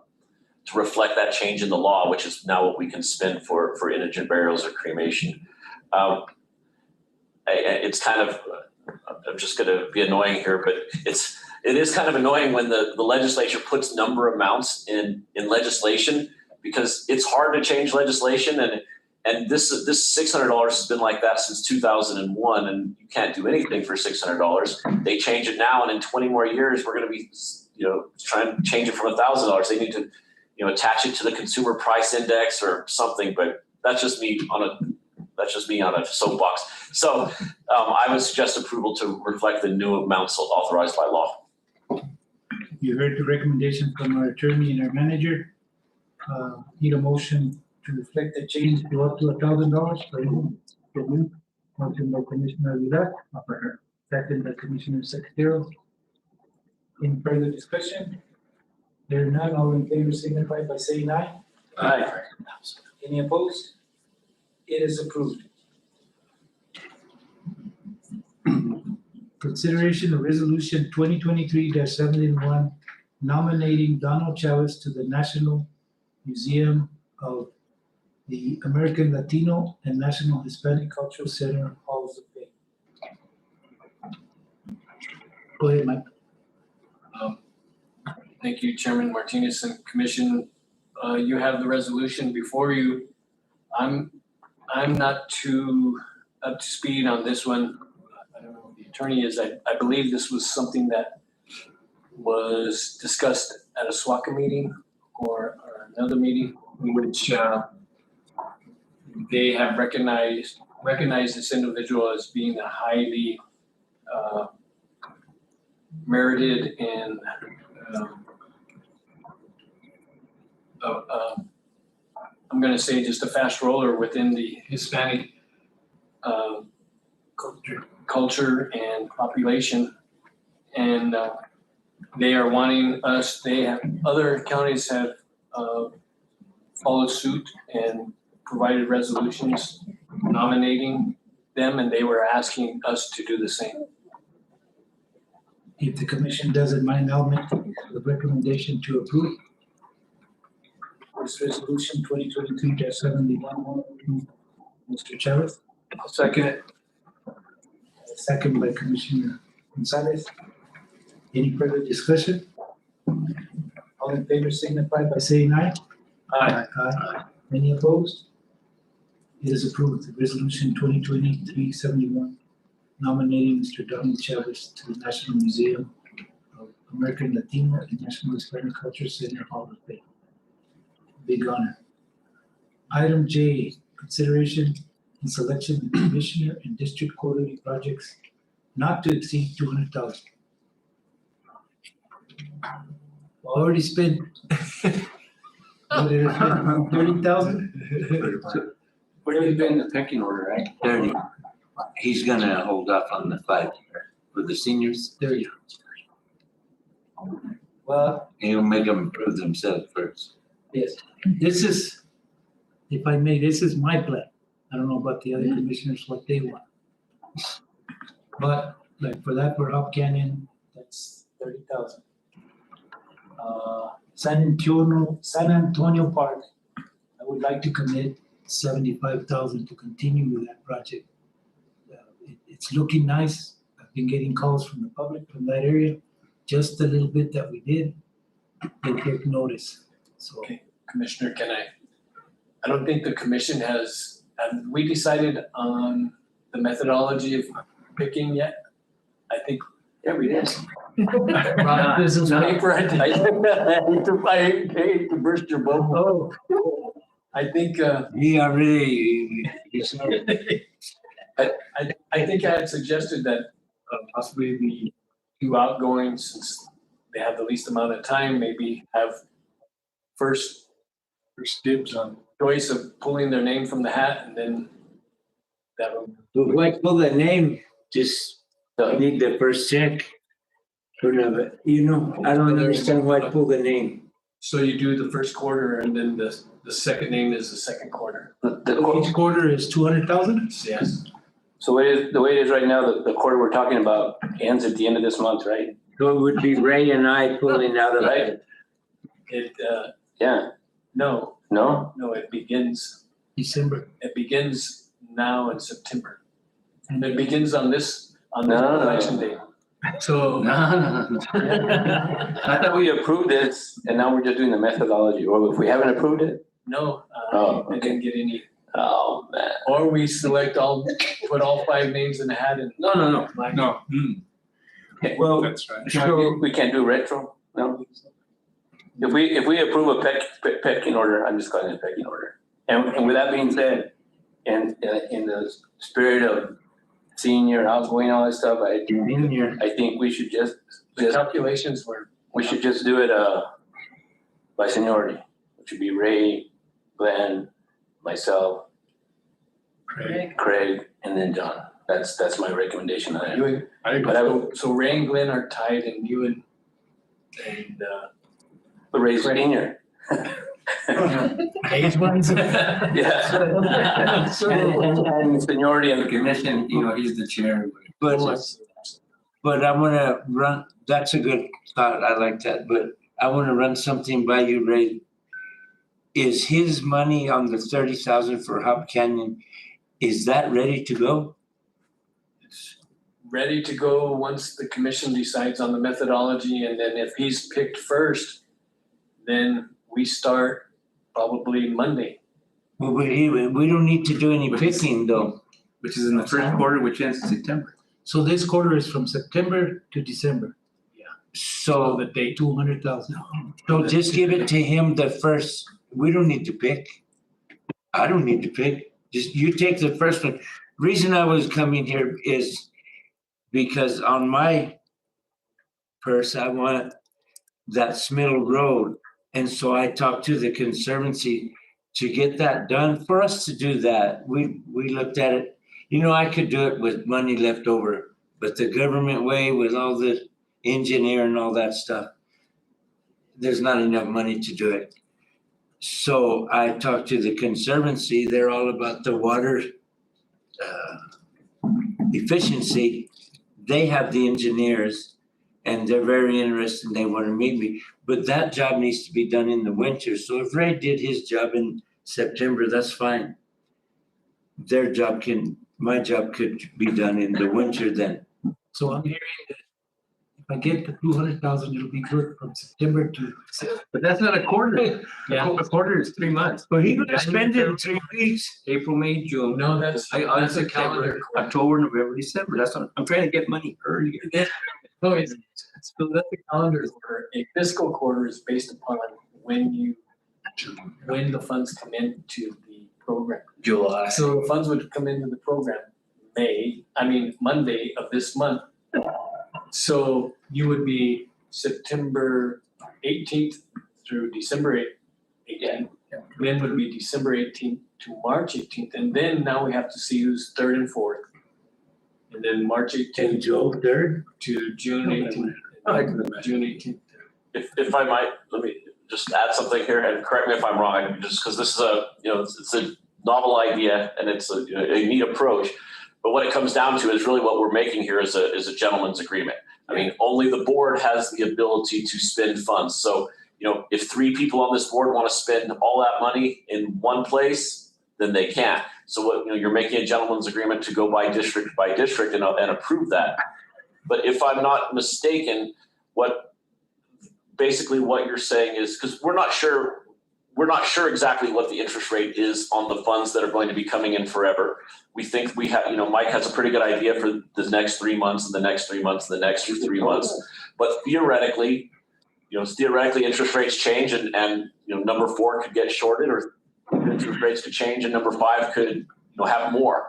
reflect that change in the law, which is now what we can spend for indigent burials or cremation. It's kind of, I'm just gonna be annoying here, but it is kind of annoying when the legislature puts number amounts in legislation, because it's hard to change legislation, and this $600 has been like that since 2001, and you can't do anything for $600. They change it now, and in 20 more years, we're going to be, trying to change it from $1,000. They need to, attach it to the consumer price index or something. But that's just me on a soapbox. So I would suggest approval to reflect the new amounts authorized by law. You heard the recommendation from our attorney and our manager. Need a motion to reflect the change to up to $1,000 per month. Motion by Commissioner Aguilar, second by Commissioner Secretarial. Any further discussion? There are none, all in favor signify by saying aye. Aye. Any opposed? It is approved. Consideration of resolution 2023-71 nominating Donald Chavez to the National Museum of the American Latino and National Hispanic Cultural Center Halls of Fame. Go ahead, Mike. Thank you, Chairman Martinez and Commission. You have the resolution before you. I'm not too up to speed on this one. I don't know what the attorney is. I believe this was something that was discussed at a SWACA meeting or another meeting in which they have recognized this individual as being a highly merited and I'm going to say just a fast roller within the Hispanic culture and population, and they are wanting us. Other counties have followed suit and provided resolutions nominating them, and they were asking us to do the same. If the commission doesn't mind, I'll make the recommendation to approve this resolution 2023-71. Mr. Chavez. I'll second it. Second by Commissioner Gonzalez. Any further discussion? All in favor signify by saying aye. Aye. Aye. Any opposed? It is approved. Resolution 2020-371, nominating Mr. Donald Chavez to the National Museum of American Latino and National Hispanic Culture Center Hall of Fame. Big honor. Item J, consideration and selection of commissioner and district quarterly projects not to exceed 200,000. Already spent. What did I spend? 30,000? Where have you been in the pecking order, right? 30. He's gonna hold off on the 5 for the seniors. 30. Well, He'll make them improve themselves first. yes, this is, if I may, this is my plan. I don't know about the other commissioners, what they want. But like for that, for Hop Canyon, that's 30,000. San Antonio Park, I would like to commit 75,000 to continue with that project. It's looking nice. I've been getting calls from the public from that area. Just a little bit that we did, they take notice, so. Okay, Commissioner, I don't think the commission have we decided on the methodology of picking yet? I think. Yeah, we did. Business Paper, I hate to burst your bubble. Oh, I think, He already, I think I had suggested that possibly the two outgoing, since they have the least amount of time, maybe have first Dibs on. choice of pulling their name from the hat, and then that would. why pull the name? Just need the first check. I don't understand why pull the name. So you do the first quarter, and then the second name is the second quarter. each quarter is 200,000? Yes. So the way it is right now, the quarter we're talking about ends at the end of this month, right? So it would be Ray and I pulling out of Right. it. It, Yeah, no, it begins now in September. And it begins on this No. election day. So, No. I thought we approved this and now we're just doing the methodology, or if we haven't approved it? No, Oh, I didn't get any, Oh, man. or we put all 5 names in the hat and. No. No. Well, That's right. We can't do retro, no? If we approve a pecking order, I'm just calling it a pecking order. And with that being said, and in the spirit of senior outgoing, all that stuff, I think we should just The calculations were. we should just do it by seniority, which would be Ray, Glenn, myself, Craig, and then John. That's my recommendation on it. I agree. But So Ray and Glenn are tied, and you and but Ray's senior. age-wise? Yeah. And seniority and the commission, he's the chair. But I wanna run, that's a good thought, I like that, but I wanna run something by you, Ray. Is his money on the 30,000 for Hop Canyon, is that ready to go? ready to go once the commission decides on the methodology, and then if he's picked first, then we start probably Monday. Well, we don't need to do any picking though. Which is in the first quarter, which ends in September. So this quarter is from September to December, So The date. 200,000. So just give it to him the first, we don't need to pick. I don't need to pick, just you take the first one. Reason I was coming here is because on my purse, I want that Smittle Road. And so I talked to the Conservancy to get that done. For us to do that, we looked at it, I could do it with money left over, but the government way with all the engineer and all that stuff, there's not enough money to do it. So I talked to the Conservancy, they're all about the water efficiency. They have the engineers and they're very interested and they want to meet me, but that job needs to be done in the winter. So if Ray did his job in September, that's fine. My job could be done in the winter then. So I'm hearing that if I get the 200,000, it'll be good from September to. But that's not a quarter. Yeah. A quarter is 3 months. Well, he's gonna spend it in 3 weeks. April, May, June. No, that's a September, calendar quarter. October, November, December. That's what I'm trying to get money earlier. No, so that's a calendar quarter. A fiscal quarter is based upon when the funds come into the program. July. So the funds would come into the program Monday of this month. So you would be September 18th through December 18th. Then would be December 18th to March 18th. And then now we have to see who's third and fourth. And then March 18th Joe, third? to June 18th. I can imagine. June 18th. If I might, let me just add something here, and correct me if I'm wrong, just because this is it's a novel idea and it's a neat approach. But what it comes down to is really what we're making here is a gentleman's agreement. I mean, only the board has the ability to spend funds. So, if 3 people on this board want to spend all that money in one place, then they can. So what, you're making a gentleman's agreement to go by district and approve that. But if I'm not mistaken, basically what you're saying is, because we're not sure exactly what the interest rate is on the funds that are going to be coming in forever. We think we have, Mike has a pretty good idea for the next 3 months and the next 3 months and the next 3 months. But theoretically, interest rates change and number 4 could get shorted, or interest rates could change and number 5 could, have more.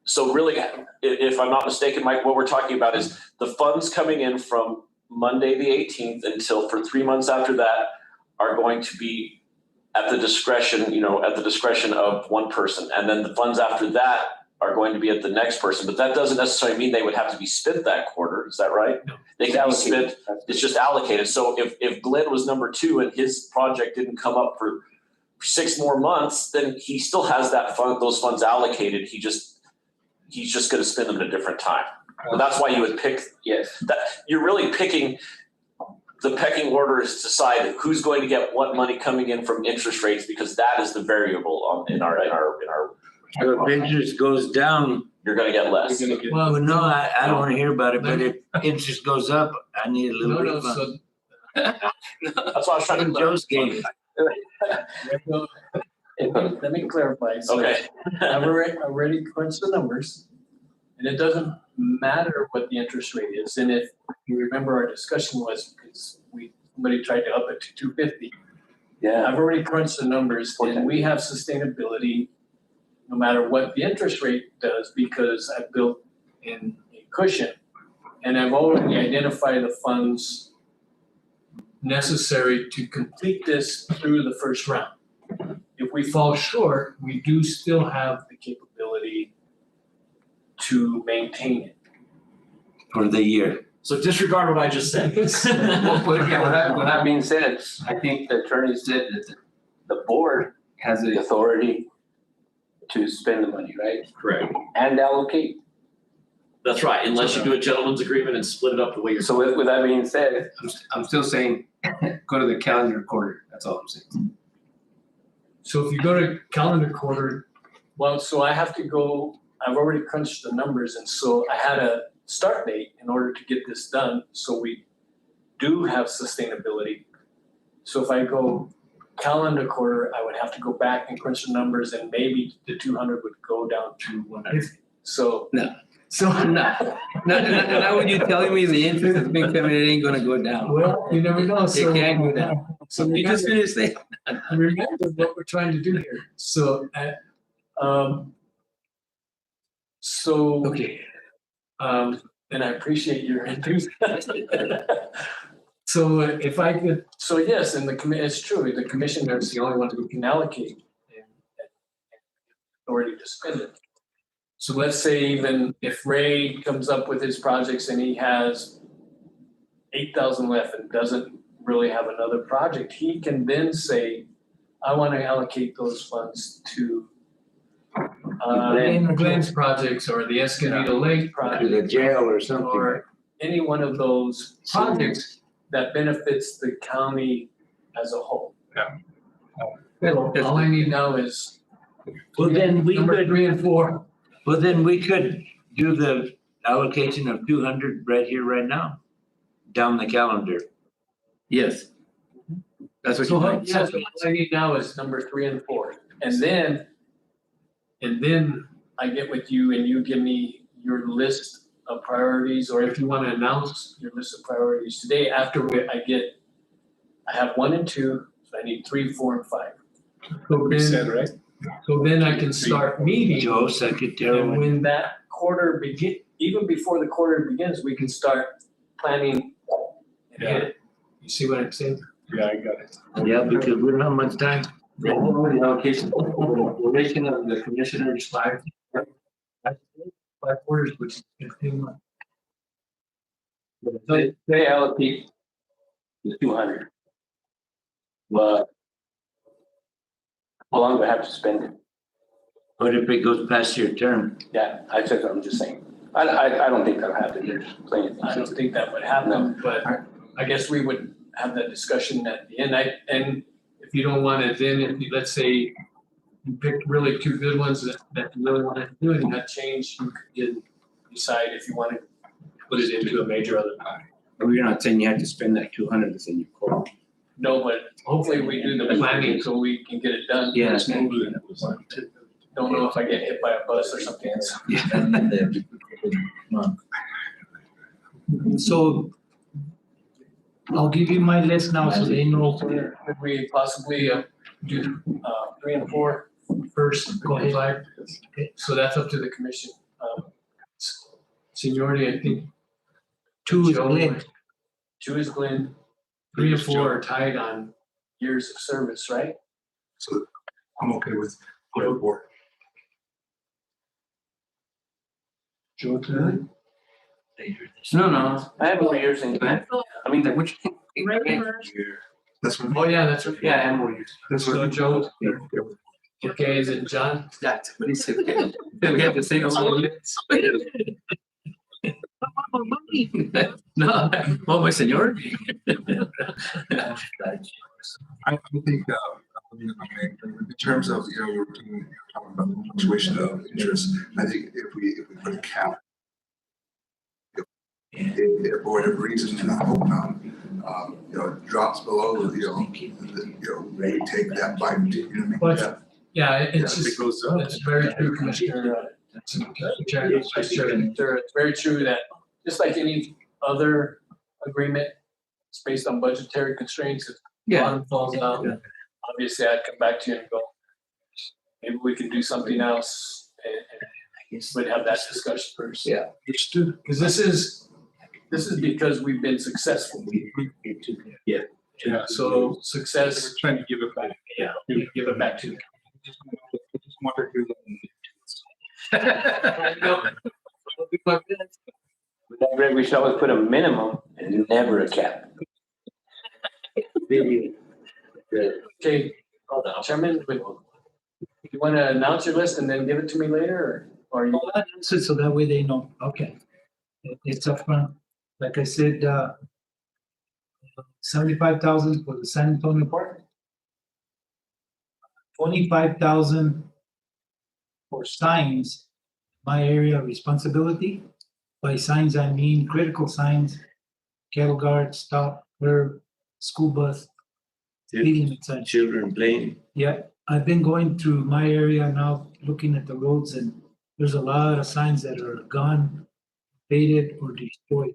So really, if I'm not mistaken, Mike, what we're talking about is the funds coming in from Monday the 18th until for 3 months after that are going to be at the discretion of one person. And then the funds after that are going to be at the next person. But that doesn't necessarily mean they would have to be spent that quarter. Is that right? No. They can be spent, it's just allocated. So if Glenn was number 2 and his project didn't come up for 6 more months, then he still has those funds allocated. He's just going to spend them at a different time. And that's why you would pick, you're really picking. The pecking order is to decide who's going to get what money coming in from interest rates, because that is the variable in our. So if interest goes down, you're going to get less. well, no, I don't want to hear about it, but if interest goes up, I need a little refund. That's what I was trying to. Joe's game. Let me clarify. So Okay. I've already crunched the numbers, and it doesn't matter what the interest rate is. And if you remember, our discussion was because somebody tried to up it to 250. Yeah. I've already crunched the numbers, and we have sustainability no matter what the interest rate does, because I've built in a cushion, and I've already identified the funds necessary to complete this through the first round. If we fall short, we do still have the capability to maintain it. For the year. So disregard what I just said. With that being said, I think the attorney said that the board has the authority to spend the money, right? Correct. And allocate. That's right, unless you do a gentleman's agreement and split it up the way you're. So with that being said, I'm still saying, go to the calendar quarter. That's all I'm saying. So if you go to calendar quarter, well, so I have to go, I've already crunched the numbers, and so I had a start date in order to get this done, so we do have sustainability. So if I go calendar quarter, I would have to go back and crunch the numbers, and maybe the 200 would go down to 150. So. No. So not when you're telling me the interest has been coming, it ain't gonna go down. Well, you never know, so. It can't go down. So You just finished it. remember what we're trying to do here. So, Okay. and I appreciate your enthusiasm. So if I could, so yes, and it's true, the commissioner is the only one who can allocate and authority to spend it. So let's say even if Ray comes up with his projects and he has 8,000 left and doesn't really have another project, he can then say, I want to allocate those funds to Glenn's projects or the Escondido Lake project. To the jail or something. Or any one of those projects that benefits the county as a whole. Yeah. All I need now is Well, then we number could, 3 and 4. well, then we could do the allocation of 200 right here, right now. down the calendar. Yes. That's what So you how- want. Yeah, so what I need now is number 3 and 4. And then I get with you and you give me your list of priorities, or if you want to announce your list of priorities today, after I have 1 and 2, so I need 3, 4, and 5. So We said, then, right? so then I can start meeting. Joe, And secretary. when that quarter even before the quarter begins, we can start planning and hit it. You see what I'm saying? Yeah, I got it. Yeah, because we don't have much time. The allocation of the commissioners 5 quarters, which is 15 months. So they allocate the 200. But how long do I have to spend it? What if it goes past your term? Yeah, I'm just saying. I don't think that'll happen. There's plenty of I things. don't think that would happen, but I guess we would have that discussion at the end. And if you don't want it, then let's say you picked really 2 good ones that you really wanted to do and that change, you could decide if you want to put it into a major other. We're not saying you have to spend that 200 that's in your quote. No, but hopefully we do the planning so we can get it done. Yeah. Don't know if I get hit by a bus or something. So I'll give you my list now so they know where. Could we possibly do 3 and 4 first, go ahead, 5? Okay, so that's up to the commission. Seniority, I think 2 is Joe, Glenn. 2 is Glenn, 3 and 4 are tied on years of service, right? So I'm okay with putting board. Joe, tonight? No. I have more years in that. I mean, like, which? That's what. Oh, yeah, that's right. Yeah, and more years. That's So what. Joe, okay, is it John? That's what he said. We have to say no. No, oh, my seniority. I think, in terms of, we're talking about the fluctuation of interest, I think if we put a cap, if for whatever reason, and I hope it drops below, we take that bite, But, yeah, it's It just, goes up. it's very true, Commissioner, Vice Chair, it's very true that just like any other agreement, it's based on budgetary constraints. If bottom falls out, obviously I'd come back to you and go, maybe we can do something else and we'd have that discussion first. Yeah. Understood. Because this is because we've been successful. Yeah. So success, We're trying to give it back. yeah, we give it back to you. just want to do Greg, we should always put a minimum and never a cap. Okay, Chairman, you want to announce your list and then give it to me later, or you? So that way they know, okay. It's upfront. Like I said, 75,000 for the San Antonio Park. 25,000 for signs, my area of responsibility. By signs, I mean critical signs, cattle guard, stop, curb, school bus, speed limit signs. Children playing. Yeah, I've been going through my area now, looking at the roads, and there's a lot of signs that are gone, faded, or destroyed.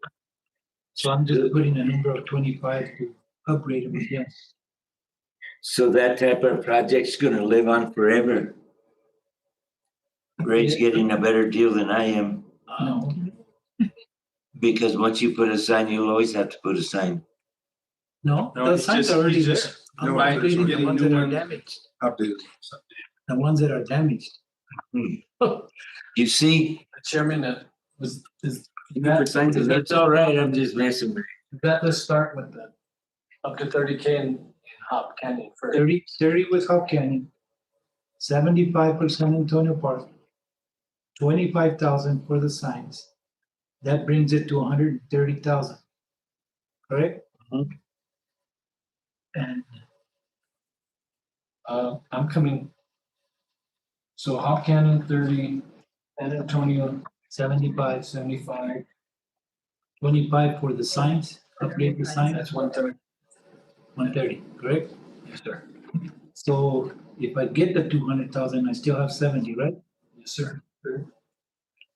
So I'm just putting a number of 25 to upgrade them again. So that type of project's gonna live on forever. Ray's getting a better deal than I am, No, because once you put a sign, you'll always have to put a sign. no, No, the it's signs just- are already he's there. just- I'm No, upgrading the getting ones new that are ones. damaged, updated. the ones that are damaged. You see, Chairman, is it's all right, I'm just messing with that, let's start with the up to 30K in Hop Canyon first. 30 with Hop Canyon, 75 for San Antonio Park, 25,000 for the signs. That brings it to 130,000. Correct? And I'm coming. So Hop Canyon 30, San Antonio 75, 75, 25 for the signs, upgrade the sign? That's 1/3. 130, correct? Yes, sir. So if I get the 200,000, I still have 70, right? Yes, sir.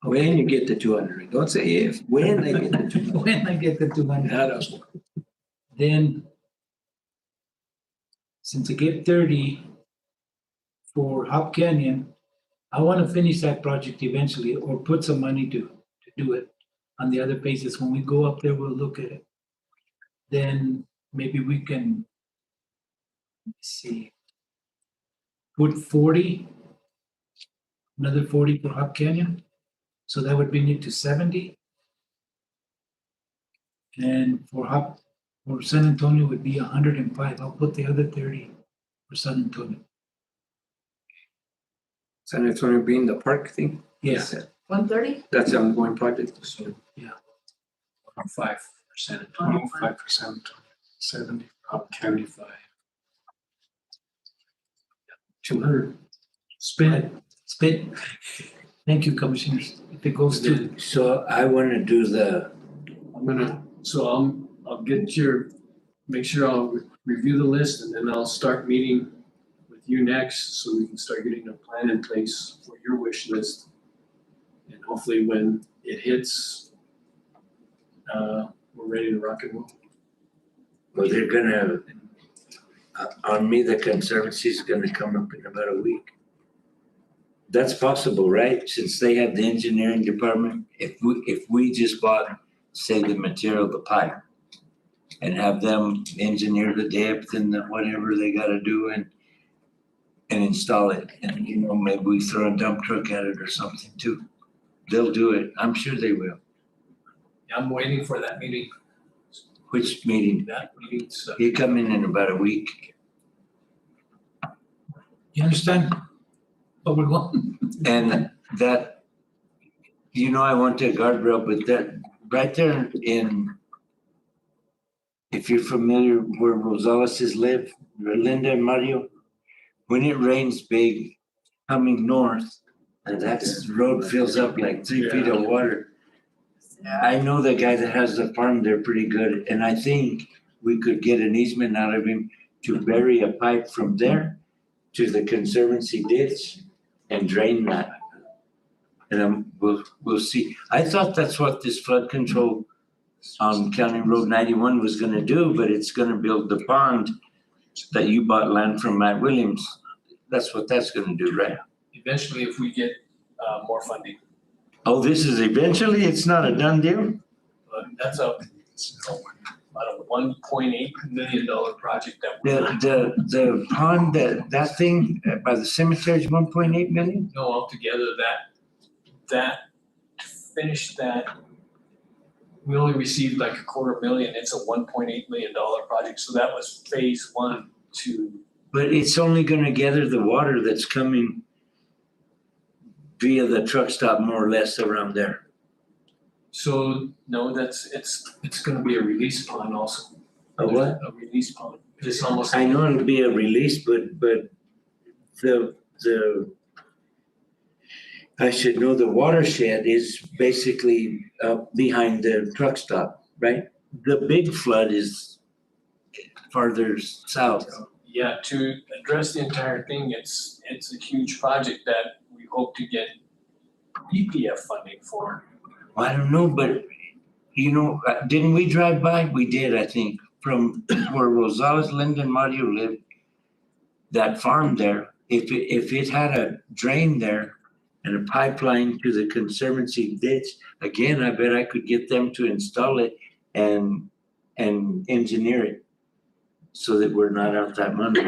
When you get the 200, don't say if, when they get the 200. When I get the 200. I don't know. Then, since I get 30 for Hop Canyon, I want to finish that project eventually or put some money to do it on the other phases. When we go up there, we'll look at it. Then maybe we can, let's see, put 40, another 40 for Hop Canyon. So that would bring it to 70. And for San Antonio would be 105. I'll put the other 30 for San Antonio. San Antonio being the park thing? Yes. 130? That's the ongoing project, so. 5%. 25%, 70, County 5. 200. Spin it. Thank you, commissioners. If it goes to, So I wanna do the, I'll make sure I'll review the list and then I'll start meeting with you next so we can start getting a plan in place for your wish list. And hopefully when it hits, we're ready to rock and roll. well, they're gonna, on me, the Conservancy's gonna come up in about a week. That's possible, right? Since they have the engineering department, if we just bought, say, the material, the pipe, and have them engineer the depth and the whatever they gotta do and install it, and maybe we throw a dump truck at it or something too. They'll do it. I'm sure they will. I'm waiting for that meeting. Which meeting? That meeting's, You come in about a week. you understand? But we're going. And that, I want to guardrail, but that, right there if you're familiar where Rosales live, Linda and Mario, when it rains big coming north, and that road fills up like 3 feet of water. I know the guy that has the farm there pretty good, and I think we could get an easement out of him to bury a pipe from there to the Conservancy ditch and drain that. And we'll see. I thought that's what this flood control on County Road 91 was gonna do, but it's gonna build the pond that you bought land from Matt Williams. That's what that's gonna do, right? eventually if we get more funding. Oh, this is eventually, it's not a done deal? That's about a $1.8 million project that. The pond, that thing by the cemetery is 1.8 million? No, altogether to finish that, we only received like $250,000. It's a $1.8 million project. So that was phase 1 to. But it's only gonna gather the water that's coming via the truck stop more or less around there. So no, it's gonna be a release pond also. A what? A release pond. It's almost. I know it'll be a release, but the I should know the watershed is basically behind the truck stop, right? The big flood is farther south. Yeah, to address the entire thing, it's a huge project that we hope to get EPF funding for. I don't know, but didn't we drive by? We did, I think, from where Rosales, Linda, and Mario lived, that farm there. If it had a drain there and a pipeline to the Conservancy ditch, again, I bet I could get them to install it and engineer it so that we're not out that money.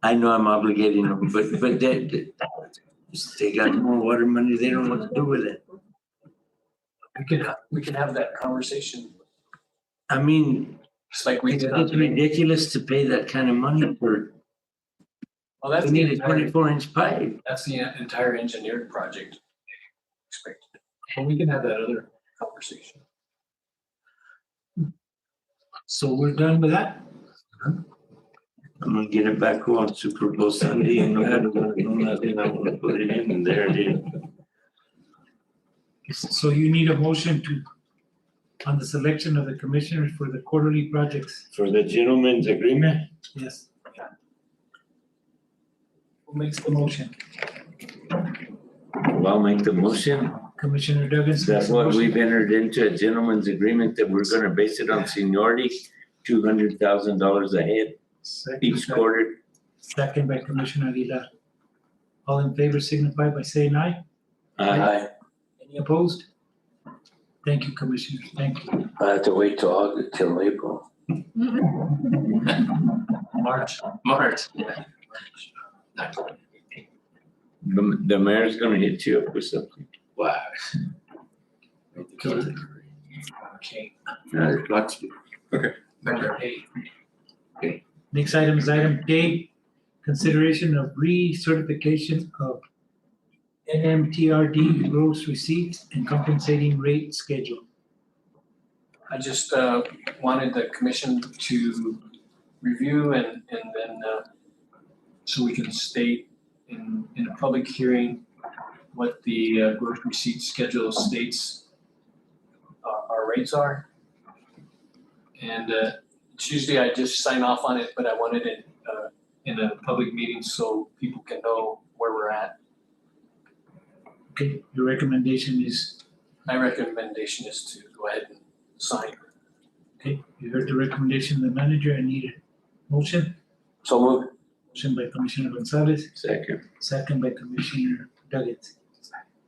I know I'm obligating them, but they got more water money, they don't know what to do with it. We can have that conversation. I mean, Just like we did. it's ridiculous to pay that kind of money for, Well, that's we the need a entire, 24-inch pipe. that's the entire engineered project. Expected. But we can have that other conversation. So we're done with that? I'm gonna get it back on Super Bowl Sunday and nobody's gonna know nothing, I'm gonna put it in and there it is. So you need a motion on the selection of the commissioners for the quarterly projects. For the gentleman's agreement, Yes. Who makes the motion? I'll make the motion. Commissioner Duggins. That's what we've entered into a gentleman's agreement that we're gonna base it on seniority, $200,000 a head each quarter. Second by Commissioner Aguilar. All in favor signify by saying aye. I Any opposed? Thank you, Commissioners. Thank you. have to wait till August, till April. March, yeah. The mayor's gonna hit you up with something. Wow. Okay. There's lots of- Next item is item K, consideration of recertification of NMTRD gross receipts and compensating rate schedule. I just wanted the commission to review and then so we can state in a public hearing what the gross receipt schedule states our rates are. And it's usually I just sign off on it, but I wanted it in a public meeting so people can know where we're at. Okay, your recommendation is, My recommendation is to go ahead and sign. okay, you heard the recommendation of the manager. I need a motion. So moved. Motion by Commissioner Gonzalez, Second. second by Commissioner Duggins.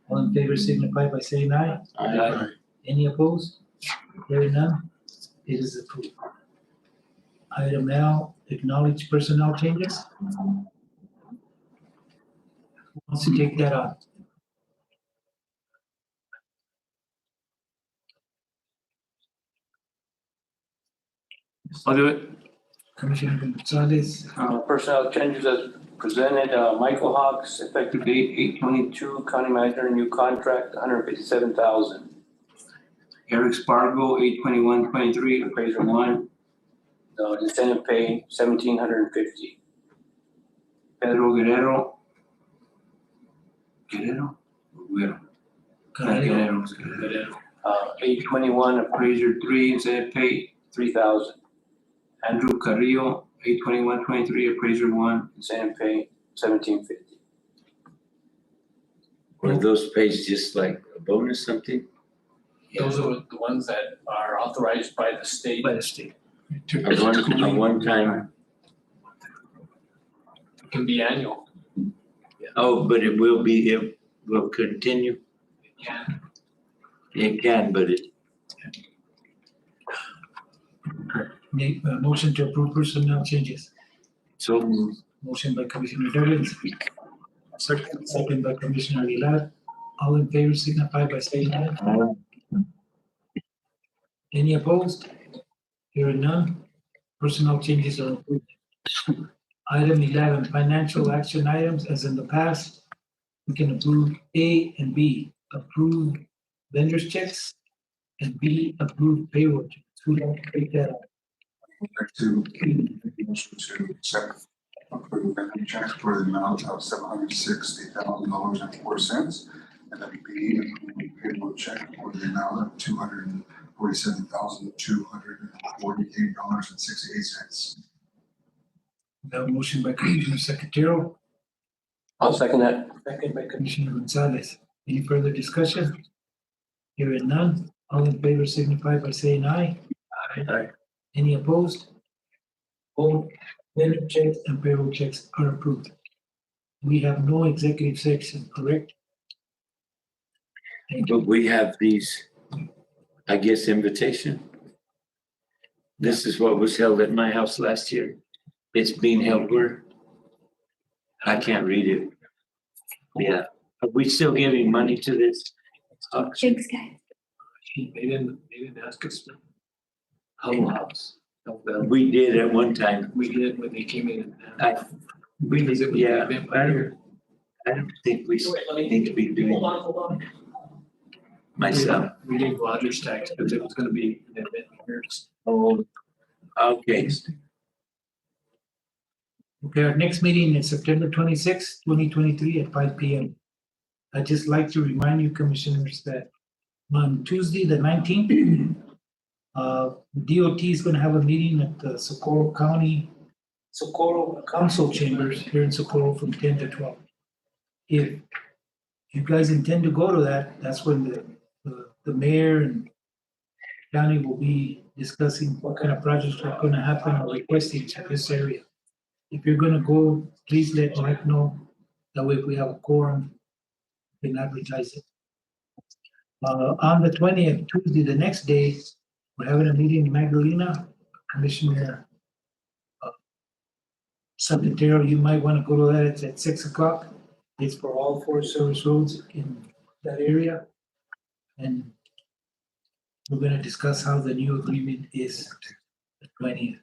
All in favor signify by saying aye. Aye. Any opposed? Hearing none, it is approved. Item L, acknowledge personnel changes. Who wants to take that on? I'll do it. Commissioner Gonzalez, Personnel changes as presented, Michael Hawks, effective date 8/22, county manager, new contract, 157,000. Eric Spargo, 8/21/23, appraiser 1. Incentive pay, 1,750. Pedro Guerrero. Guerrero? Guerrero. Guerrero. 8/21, Appraiser 3, incentive pay. 3,000. Andrew Carrillo, 8/21/23, appraiser 1. Incentive pay, 1,750. Were those pays just like a bonus something? Those are the ones that are authorized by the state. by the state. A one time, It can be annual. oh, but it will continue. Yeah. It can, but it, Make a motion to approve personnel changes. so moved. Motion by Commissioner Duggins. Second by Commissioner Aguilar. All in favor signify by saying aye. Any opposed? Hearing none, personnel changes are approved. Item 11, financial action items, as in the past, we can approve A and B, approve vendors checks, and B, approve payroll checks. Who don't take that up? To motion to accept approved vendor checks for the amount of $760,000.04, and then B, approved payroll check for the amount of $247,248.68. We have a motion by Commissioner Secretarial, I'll second that. second by Commissioner Gonzalez. Any further discussion? Hearing none, all in favor signify by saying aye. Aye. Any opposed? Both vendor checks and payroll checks are approved. We have no executive section, correct? Thank you. But we have these, I guess, invitation. This is what was held at my house last year. It's being held where? I can't read it. Yeah, are we still giving money to this? Thanks, guys. They didn't ask us to. Huddle House. We did at one time. We did when they came in. We did, Visit with the yeah, event I here. don't think we need to be doing myself. We gave Rogers tax because it was gonna be an event here. Oh, okay. Okay, our next meeting is September 26th, 2023 at 5 p.m. I'd just like to remind you, commissioners, that on Tuesday, the 19th, DOT is gonna have a meeting at the Socorro Council Chambers here in Socorro from 10 to 12. If you guys intend to go to that, that's when the mayor and county will be discussing what kind of projects are gonna happen or requesting to this area. If you're gonna go, please let Mike know. That way, if we have a quorum, we can advertise it. On the 20th, Tuesday, the next day, we're having a meeting in Magdalena. Commissioner Secretary, you might wanna go to that. It's at 6 o'clock. It's for all Forest Service roads in that area. And we're gonna discuss how the new agreement is the 20th.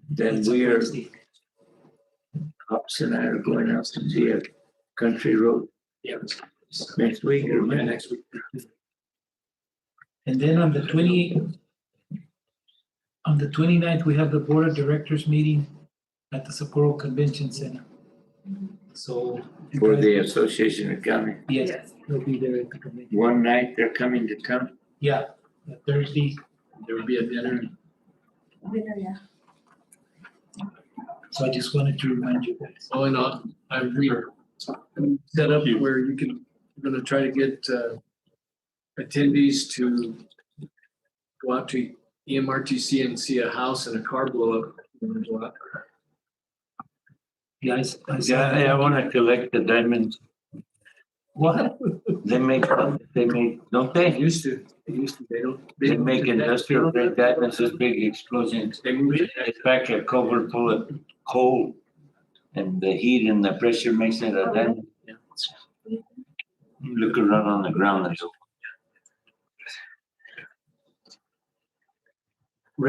Then we are, Hops and I are going out to see a country road Yeah. next week or when? Next week. And then on the 29th, we have the Board of Directors meeting at the Socorro Convention Center. So. you For guys- the Association of County. Yes, they'll be there at the convention. One night they're coming to town. Yeah, Thursday, there will be a dinner. So I just wanted to remind you guys. Oh, and we set up where you can, we're gonna try to get attendees to go out to EMRTC and see a house and a car blow up. Guys, Yeah, I wanna collect the diamonds. What? They make, don't They they? used to, they don't. They make industrial grade diamonds, those big explosions. They move it. It's back a cover full of coal. And the heat and the pressure makes it a diamond. Look around on the ground, there's a